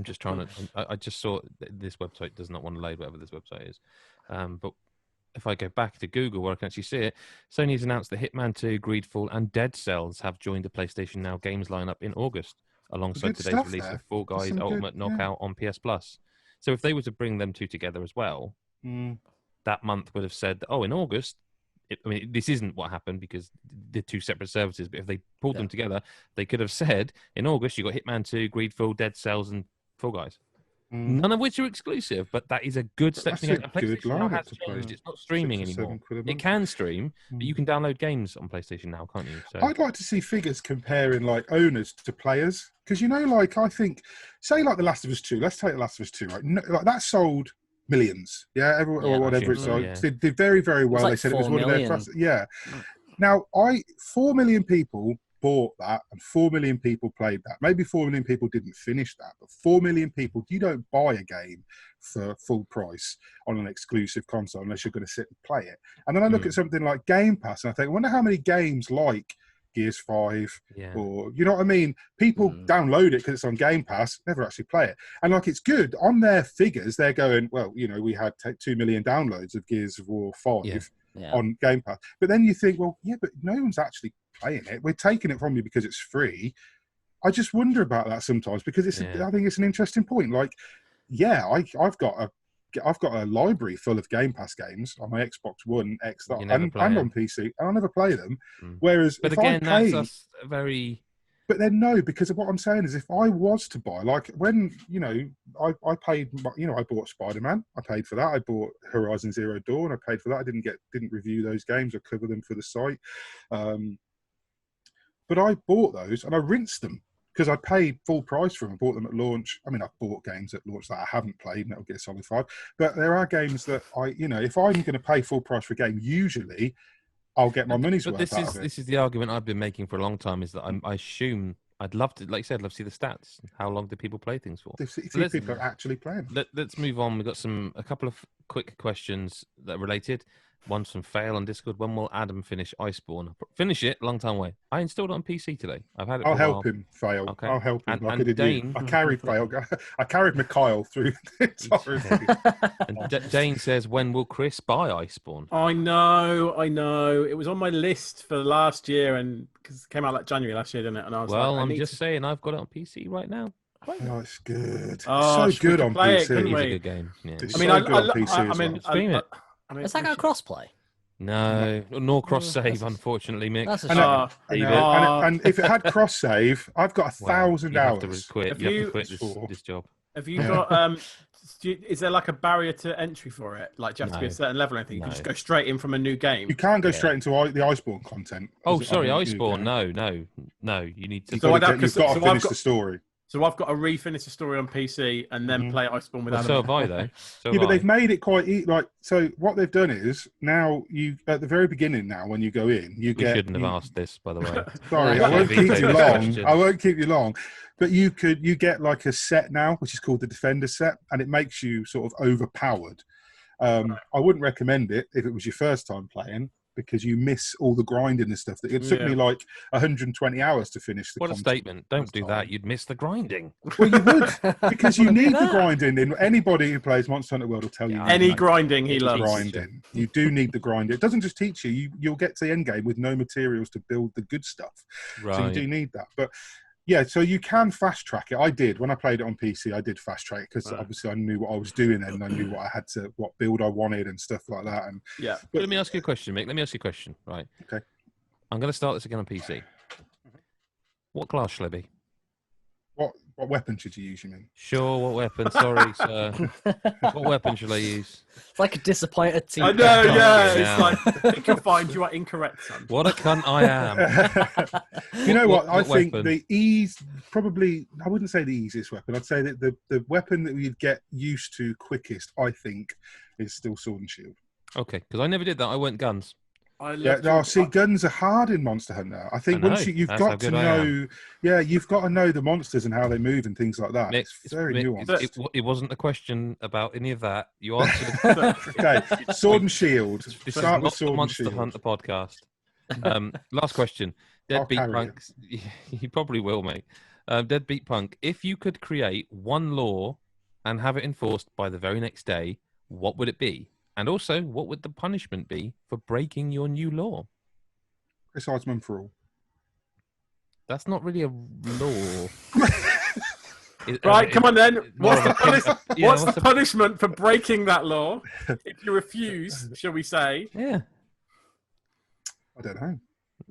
just trying to. I just saw this website does not want to load whatever this website is, but if I go back to Google where I can actually see it, Sony has announced that Hitman 2, Greedfall, and Dead Cells have joined the PlayStation Now games lineup in August, alongside today's release of Fall Guys Ultimate Knockout on PS Plus. So if they were to bring them two together as well, that month would have said, in August, this isn't what happened because they're two separate services, but if they pulled them together, they could have said, in August, you got Hitman 2, Greedfall, Dead Cells, and Fall Guys. None of which are exclusive, but that is a good step. PlayStation Now has changed. It's not streaming anymore. It can stream, but you can download games on PlayStation Now, can't you? So I'd like to see figures comparing like owners to players, because I think, say like The Last of Us 2. Let's take The Last of Us 2, right? Like that sold millions, or whatever it sold. Did very, very well. They said it was one of their first. Yeah. Now 4 million people bought that and 4 million people played that. Maybe 4 million people didn't finish that, but 4 million people, you don't buy a game for full price on an exclusive console unless you're going to sit and play it. And then I look at something like Game Pass and I think, I wonder how many games like Gears 5 or, you know what I mean? People download it because it's on Game Pass, never actually play it. And like, it's good. On their figures, they're going, well, we had 2 million downloads of Gears of War 5 on Game Pass. But then you think, well, but no one's actually playing it. We're taking it from you because it's free. I just wonder about that sometimes because I think it's an interesting point. Like, I've got a library full of Game Pass games on my Xbox One X and on PC, and I never play them. Whereas, but again, that's very. But then no, because what I'm saying is, if I was to buy, like when I paid, I bought Spider-Man, I paid for that. I bought Horizon Zero Dawn, I paid for that. I didn't review those games or cover them for the site, but I bought those and I rinsed them because I paid full price for them. I bought them at launch. I mean, I've bought games at launch that I haven't played, Metal Gear Solid 5, but there are games that if I'm going to pay full price for a game, usually I'll get my money's worth out of it. This is the argument I've been making for a long time, is that I assume I'd love to, like you said, love to see the stats. How long do people play things for? People are actually playing. Let's move on. We've got a couple of quick questions that are related. One's from Fail on Discord. When will Adam finish Iceborne? Finish it, long time away. I installed it on PC today. I've had it. I'll help him, Fail. Okay. I'll help him. Like and Dane, I carried Fail. I carried Mikhail through the entire And Dane says, when will Chris buy Iceborne? I know. It was on my list for last year, and because it came out like January last year, didn't it? And I was I'm just saying, I've got it on PC right now. Oh, it's good. It's so good on PC. It's a good game. Yeah. It's so good on PC. Has that got crossplay? No, nor cross save, unfortunately, Mick. That's a shame. And if it had cross save, I've got 1,000 hours. You have to quit this job. Have you got? Is there like a barrier to entry for it? Like, do you have to be a certain level or anything? You can just go straight in from a new game. You can't go straight into the Iceborne content. Oh, sorry, Iceborne. No. You need to. You've got to finish the story. So I've got to refinish the story on PC and then play Iceborne without. So have I, though. But they've made it quite so what they've done is now you at the very beginning now when you go in you get. We shouldn't have asked this, by the way. Sorry, I won't keep you long. I won't keep you long. But you get like a set now, which is called the Defender set, and it makes you sort of overpowered. I wouldn't recommend it if it was your first time playing, because you miss all the grinding and stuff. It took me like 120 hours to finish the What a statement. Don't do that. You'd miss the grinding. Well, you would, because you need the grinding. And anybody who plays Monster Hunter World will tell you. Any grinding he loves. Grinding. You do need the grinding. It doesn't just teach you. You'll get to the end game with no materials to build the good stuff. Right. So you do need that. But yeah, so you can fast track it. I did. When I played it on PC, I did fast track it because obviously I knew what I was doing then, and I knew what build I wanted and stuff like that. And But let me ask you a question, Mick. Let me ask you a question. Right. Okay. I'm going to start this again on PC. What class shall I be? What weapon should you use, you mean? Sure, what weapon? Sorry, sir. What weapon shall I use? It's like a disappointed team. I know, yeah. It's like, you can find you are incorrect, son. What a cunt I am. You know what? I think the probably, I wouldn't say the easiest weapon. I'd say that the weapon that you'd get used to quickest, I think, is still Sword and Shield. Okay, because I never did that. I went guns. guns are hard in Monster Hunter. I think once you've got to know, you've got to know the monsters and how they move and things like that. It's very nuanced. It wasn't a question about any of that. You answered it. Okay, Sword and Shield. Start with Sword and Shield. Monster Hunter podcast. Last question. Deadbeat Punk. You probably will, mate. Deadbeat Punk. If you could create one law and have it enforced by the very next day, what would it be? And also, what would the punishment be for breaking your new law? Chris Osman for all. That's not really a law. Right, come on then. What's the punishment for breaking that law? If you refuse, shall we say? Yeah. I don't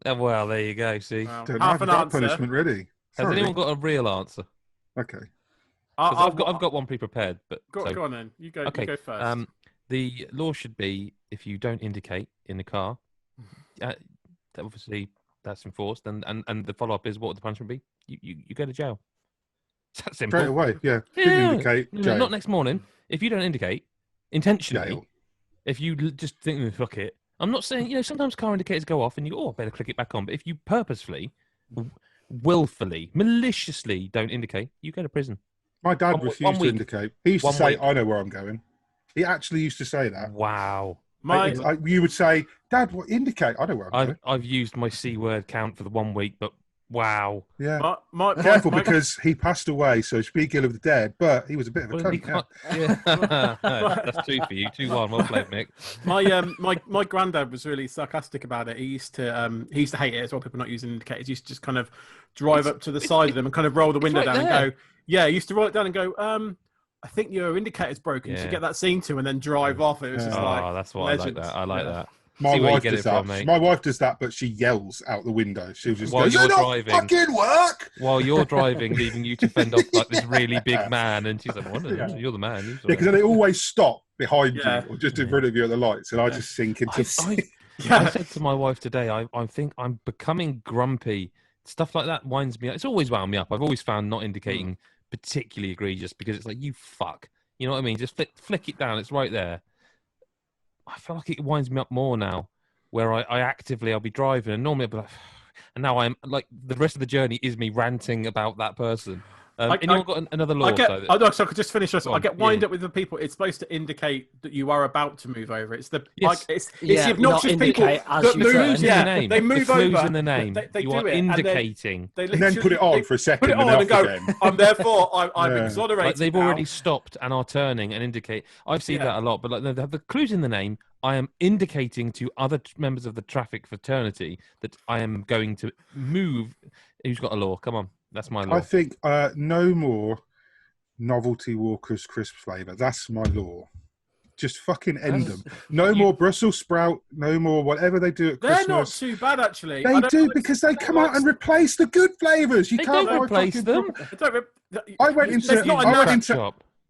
know. Well, there you go. See, half an answer. Punishment ready. Has anyone got a real answer? Okay. I've got one pre-prepared, but go on then. You go first. The law should be if you don't indicate in the car, obviously that's enforced, and the follow-up is what would the punishment be? You go to jail. It's that simple. Straight away, yeah. Didn't indicate. Jail. Not next morning. If you don't indicate intentionally, jail. If you just think, fuck it. I'm not saying, sometimes car indicators go off and you I better click it back on. But if you purposefully, willfully, maliciously don't indicate, you go to prison. My dad refused to indicate. He used to say, I know where I'm going. He actually used to say that. Wow. You would say, Dad, what indicate? I know where I'm going. I've used my C word count for the 1 week, but wow. Yeah. Careful, because he passed away, so speak ill of the dead, but he was a bit of a cunt. That's 2 for you. 2-1. Well played, Mick. My granddad was really sarcastic about it. He used to hate it as well, people not using indicators. He used to just kind of drive up to the side of them and kind of roll the window down and go, he used to roll it down and go, I think your indicator's broken. So get that seen to and then drive off. It was just that's why legends. I like that. My wife does that. My wife does that, but she yells out the window. She'll just while go, you're driving, fucking work. While you're driving, leaving you to fend off like this really big man, and she's like, "You're the man." Because then they always stop behind you or just in front of you at the lights, and I just sink into. I said to my wife today, I think I'm becoming grumpy. Stuff like that winds me up. It's always wound me up. I've always found not indicating particularly egregious because it's like, you fuck. You know what I mean? Just flick it down. It's right there. I feel like it winds me up more now, where I'll be driving, and normally I'll be like, and now I'm like, the rest of the journey is me ranting about that person. Anyone got another law? So I could just finish this. I get wind up with the people. It's supposed to indicate that you are about to move over. It's the it's the obnoxious people that move. They move over. Clues in the name. They you do are it, indicating. And then put it on for a second. Put it on and go. I'm exonerated. Like they've already stopped and are turning and indicate. I've seen that a lot. But like the clues in the name, I am indicating to other members of the traffic fraternity that I am going to move. Who's got a law? Come on. That's my law. I think no more novelty Walker's crisp flavour. That's my law. Just fucking end them. No more Brussels sprout. No more whatever they do at Christmas. They're not too bad, actually. They do because they come out and replace the good flavours. You can't replace them.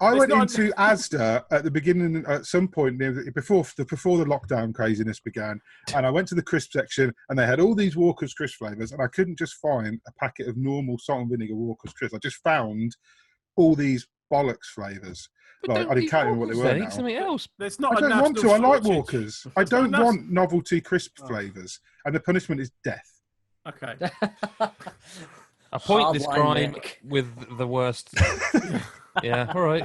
I went into Asda at the beginning, at some point before the lockdown craziness began, and I went to the crisp section, and they had all these Walker's crisp flavours, and I couldn't just find a packet of normal salt and vinegar Walker's crisp. I just found all these bollocks flavours. Like, I didn't count what they were now. Something else. I don't want to. I like Walker's. I don't want novelty crisp flavours, and the punishment is death. Okay. I point this crime with the worst. Yeah, all right.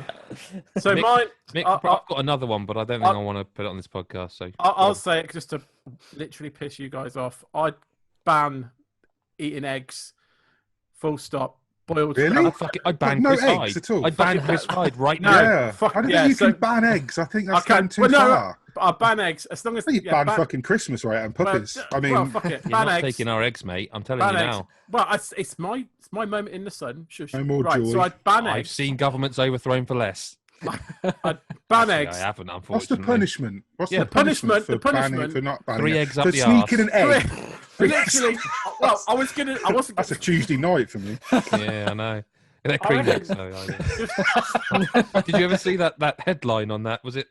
So Mick, I've got another one, but I don't think I want to put it on this podcast. So I'll say it just to literally piss you guys off. I'd ban eating eggs. Full stop. Boiled. Really? I'd ban no Chris eggs Hyde. at all. I'd ban Chris Hyde right now. Yeah. I don't think you can ban eggs. I think that's going too far. I'll ban eggs as long as you ban fucking Christmas, right? And puppies. Fuck it. You're not taking our eggs, mate. I'm telling you now. Well, it's my moment in the sun. Shush. No more joy. So I'd ban eggs. I've seen governments overthrown for less. I'd ban eggs. I haven't, unfortunately. What's the punishment? The punishment for not banning 3 eggs up the sneaking an egg. Literally. Well, I wasn't. That's a Tuesday night for me. Yeah, I know. They're cream eggs. Did you ever see that headline on that? Was it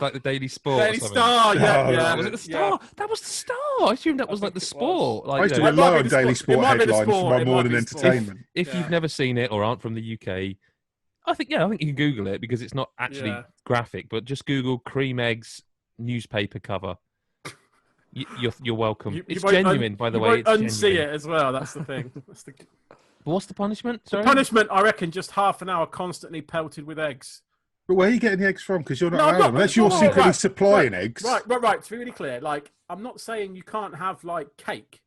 like the Daily Sport? Daily Star, yeah. Was it the Star? Yeah. That was the Star. I assumed that was like the Sport. Like, I used to rely on Daily Sport headlines for my morning entertainment. If you've never seen it or aren't from the UK, I think you can Google it because it's not actually graphic, but just Google cream eggs newspaper cover. You're welcome. It's won't genuine, by the way. You won't unsee it as well. That's the thing. But what's the punishment? Sorry? The punishment, I reckon, just half an hour constantly pelted with eggs. But where are you getting the eggs from? Because you're not allowed them. Unless you're secretly supplying eggs. Right. To be really clear, like, I'm not saying you can't have, like, cake,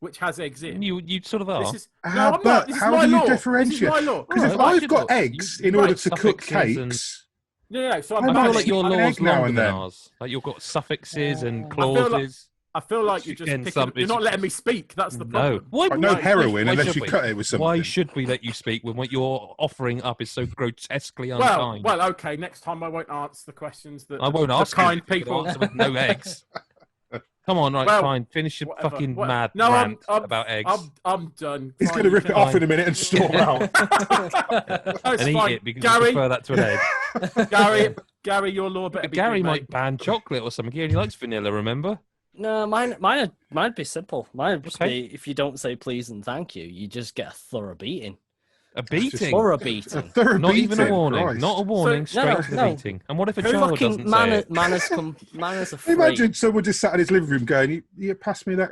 which has eggs in. You sort of are. I'm not. This is my law. Differentiate? This is my law. Because if I've got eggs in order to cook cakes... No. So I feel like your law's longer than ours. Like, you've got suffixes and clauses. I feel like you're just picking, you're not letting me speak. That's the problem. No heroin unless you cut it with something. Why should we let you speak when what you're offering up is so grotesquely unkind? Well, okay. Next time I won't answer the questions that I won't ask kind people with no eggs. Come on, fine. Finish your fucking mad rant about eggs. I'm done. He's going to rip it off in a minute and storm out. And eat it because you prefer that to an egg. Gary, your law better be Gary good, might mate. ban chocolate or something. He only likes vanilla, remember? No, mine'd be simple. Mine'd just be if you don't say please and thank you, you just get a thorough beating. A beating? Thorough beating. Not even a warning. Christ. Not a warning. Straight to the beating. And what if a child doesn't say it? Manners are free. Imagine someone just sat in his living room going, "You pass me that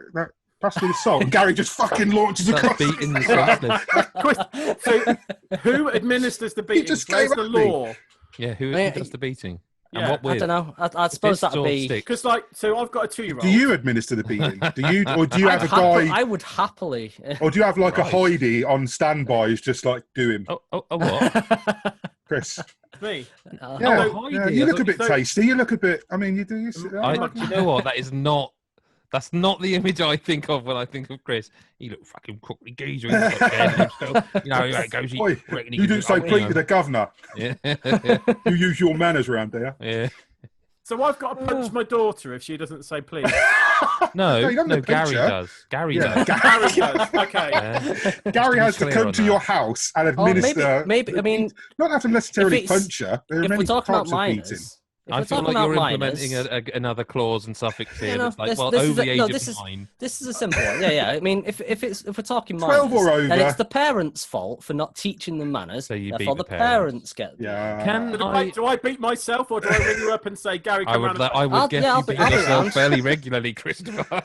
pass me the salt." And Gary just fucking launches across. Beating the So, who administers the beating? Where's the law? Yeah, who does the beating? And what with? I don't know. I suppose that'd be because, like, so I've got a 2-year-old. Do you administer the beating? Do you have a guy? I would happily. Or do you have like a Hyde on standby who's just like do him? Oh, what? Chris. Me. You look a bit tasty. You look a bit. I mean, you do. You sit there. Do you know what? That's not the image I think of when I think of Chris. He looked fucking cookly geezer. You know, goes. You didn't say please to the governor. Yeah. You use your manners around there. Yeah. So I've got to punch my daughter if she doesn't say please. No, Gary does. Gary does. Gary does. Okay. Yeah. Gary has to come to your house and administer. Maybe. I mean, not have to necessarily punch her. If we're talking about minors. I feel like you're implementing another clause and suffix here. That's like, over the age of 9. This is a simple one. Yeah. I mean, if we're talking 12 minors, or over, then it's the parents' fault for not teaching them manners. So you therefore, beat the parents get. Yeah. Do I beat myself, or do I ring you up and say, Gary, come around? I would guess you beat yourself fairly regularly, Christopher.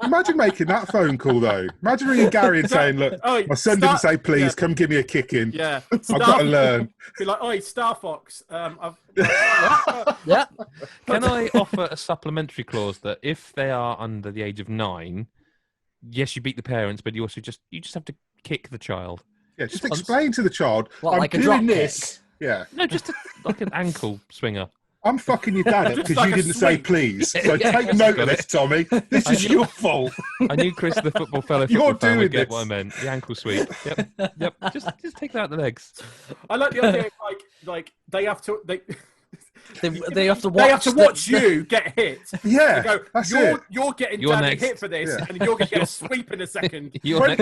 Imagine making that phone call though. Imagine ringing Gary and saying, "Look, my son didn't say please. Come give me a kick in. Yeah, I've got to learn." Be like, "Oi, Star Fox. Yeah. Can I offer a supplementary clause that if they are under the age of 9, yes, you beat the parents, but you just have to kick the child. Yeah, just explain to the child. What, I'm like doing a this. kick? Yeah. No, just like an ankle swinger. I'm fucking your dad because like you a sweep. didn't say please. So take note of this, Tommy. This is your fault. I knew Chris, the football fellow, fan would get what I meant. The ankle sweep. Yep. Just take that out the legs. I like the idea of like they have to They have to watch you get hit. Yeah, Go, that's you're getting You're daddy next. hit for this, and you're going to get a sweep in a second. When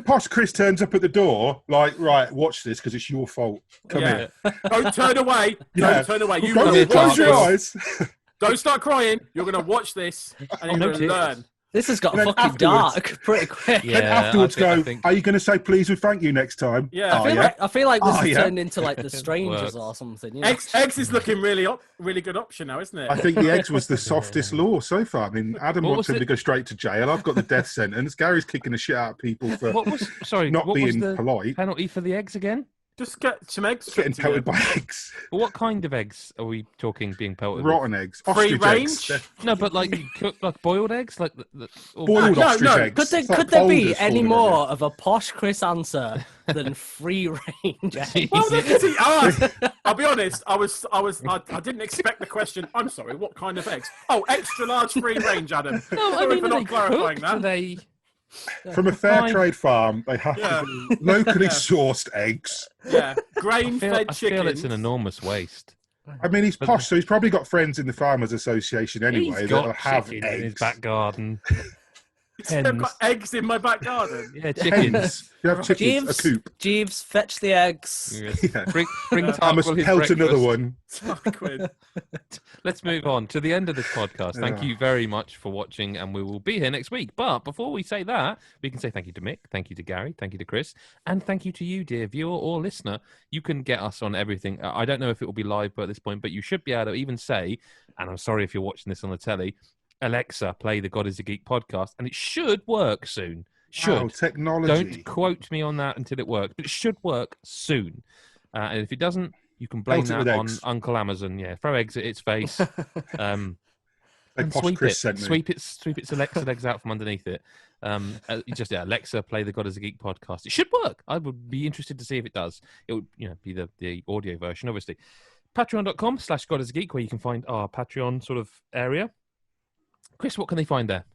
Posh Chris turns up at the door, like, right, watch this because it's your fault. Come here. Don't turn away. Yeah. Don't turn away. You Don't close your eyes. Don't start crying. You're going to watch this, and you're going to learn. This has got fucking dark pretty quick. Then afterwards are you going to say please and thank you next time? Yeah. I feel like this has turned into like The Strangers or something. You know? Eggs is looking really good option now, isn't it? I think the eggs was the softest law so far. I mean, Adam wants him to go straight to jail. I've got the death sentence. Gary's kicking the shit out of people for not being polite. Penalty for the eggs again? Just get some eggs. Getting pelted by eggs. But what kind of eggs are we talking being pelted Rotten with? eggs. Free Ostrich range? eggs. No, but like cooked, like boiled eggs? Like boiled ostrich eggs. Could there be any more of a Posh Chris answer than free range eggs? Well, I'll be honest. I didn't expect the question. I'm sorry. What kind of eggs? Oh, extra large free range, Adam. No, sorry for not clarifying that. From a fair trade farm, they have to be locally sourced eggs. Yeah, grain-fed chickens. I feel it's an enormous waste. I mean, he's posh, so he's probably got friends in the Farmers Association anyway He's that'll got have chicken eggs in his back garden. I've got eggs in my back garden. Yeah, chickens. You have chickens, a coop. Jeeves, fetch the eggs. Yeah. Bring I must pelt another one. Let's move on to the end of this podcast. Thank you very much for watching, and we will be here next week. But before we say that, we can say thank you to Mick, thank you to Gary, thank you to Chris, and thank you to you, dear viewer or listener. You can get us on everything. I don't know if it will be live at this point, but you should be able to even say, and I'm sorry if you're watching this on the telly, Alexa, play the God is a Geek podcast, and it should work soon. Should. Wow, technology. Don't quote me on that until it works, but it should work soon. And if it doesn't, you can blame that on Uncle Amazon. Yeah, throw eggs at its face. And sweep its Alexa legs out from underneath it. Alexa, play the God is a Geek podcast. It should work. I would be interested to see if it does. It would, be the audio version, obviously. Patreon.com/God is a Geek, where you can find our Patreon sort of area. Chris, what can they find there?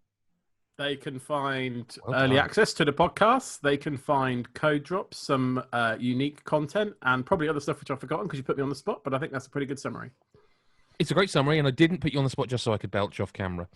They can find early access to the podcast. They can find code drops, some unique content, and probably other stuff which I've forgotten because you put me on the spot, but I think that's a pretty good summary. It's a great summary, and I didn't put you on the spot just so I could belch off camera.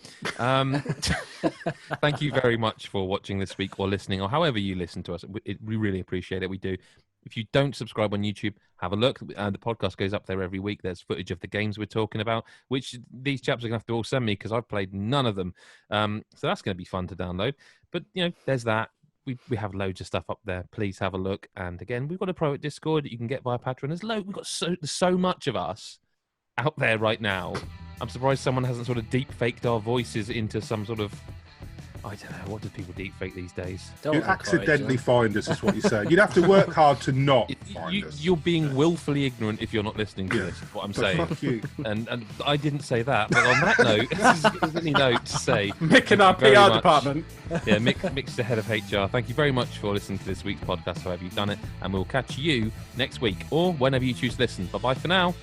Thank you very much for watching this week or listening, or however you listen to us. We really appreciate it. We do. If you don't subscribe on YouTube, have a look. The podcast goes up there every week. There's footage of the games we're talking about, which these chaps are going to have to all send me because I've played none of them. So that's going to be fun to download. But, there's that. We have loads of stuff up there. Please have a look. And again, we've got a private Discord that you can get via Patreon. We've got so much of us out there right now. I'm surprised someone hasn't sort of deep faked our voices into some sort of, I don't know, what do people deep fake these days? You accidentally find us, is what you say. You'd have to work hard to not find us. You're being willfully ignorant if you're not listening to this, is what I'm saying. Fuck you. And I didn't say that, but on that note, this is any note to say. Mick in our PR department. Yeah, Mick's the head of HR. Thank you very much for listening to this week's podcast, however you've done it, and we'll catch you next week, or whenever you choose to listen. Bye-bye for now.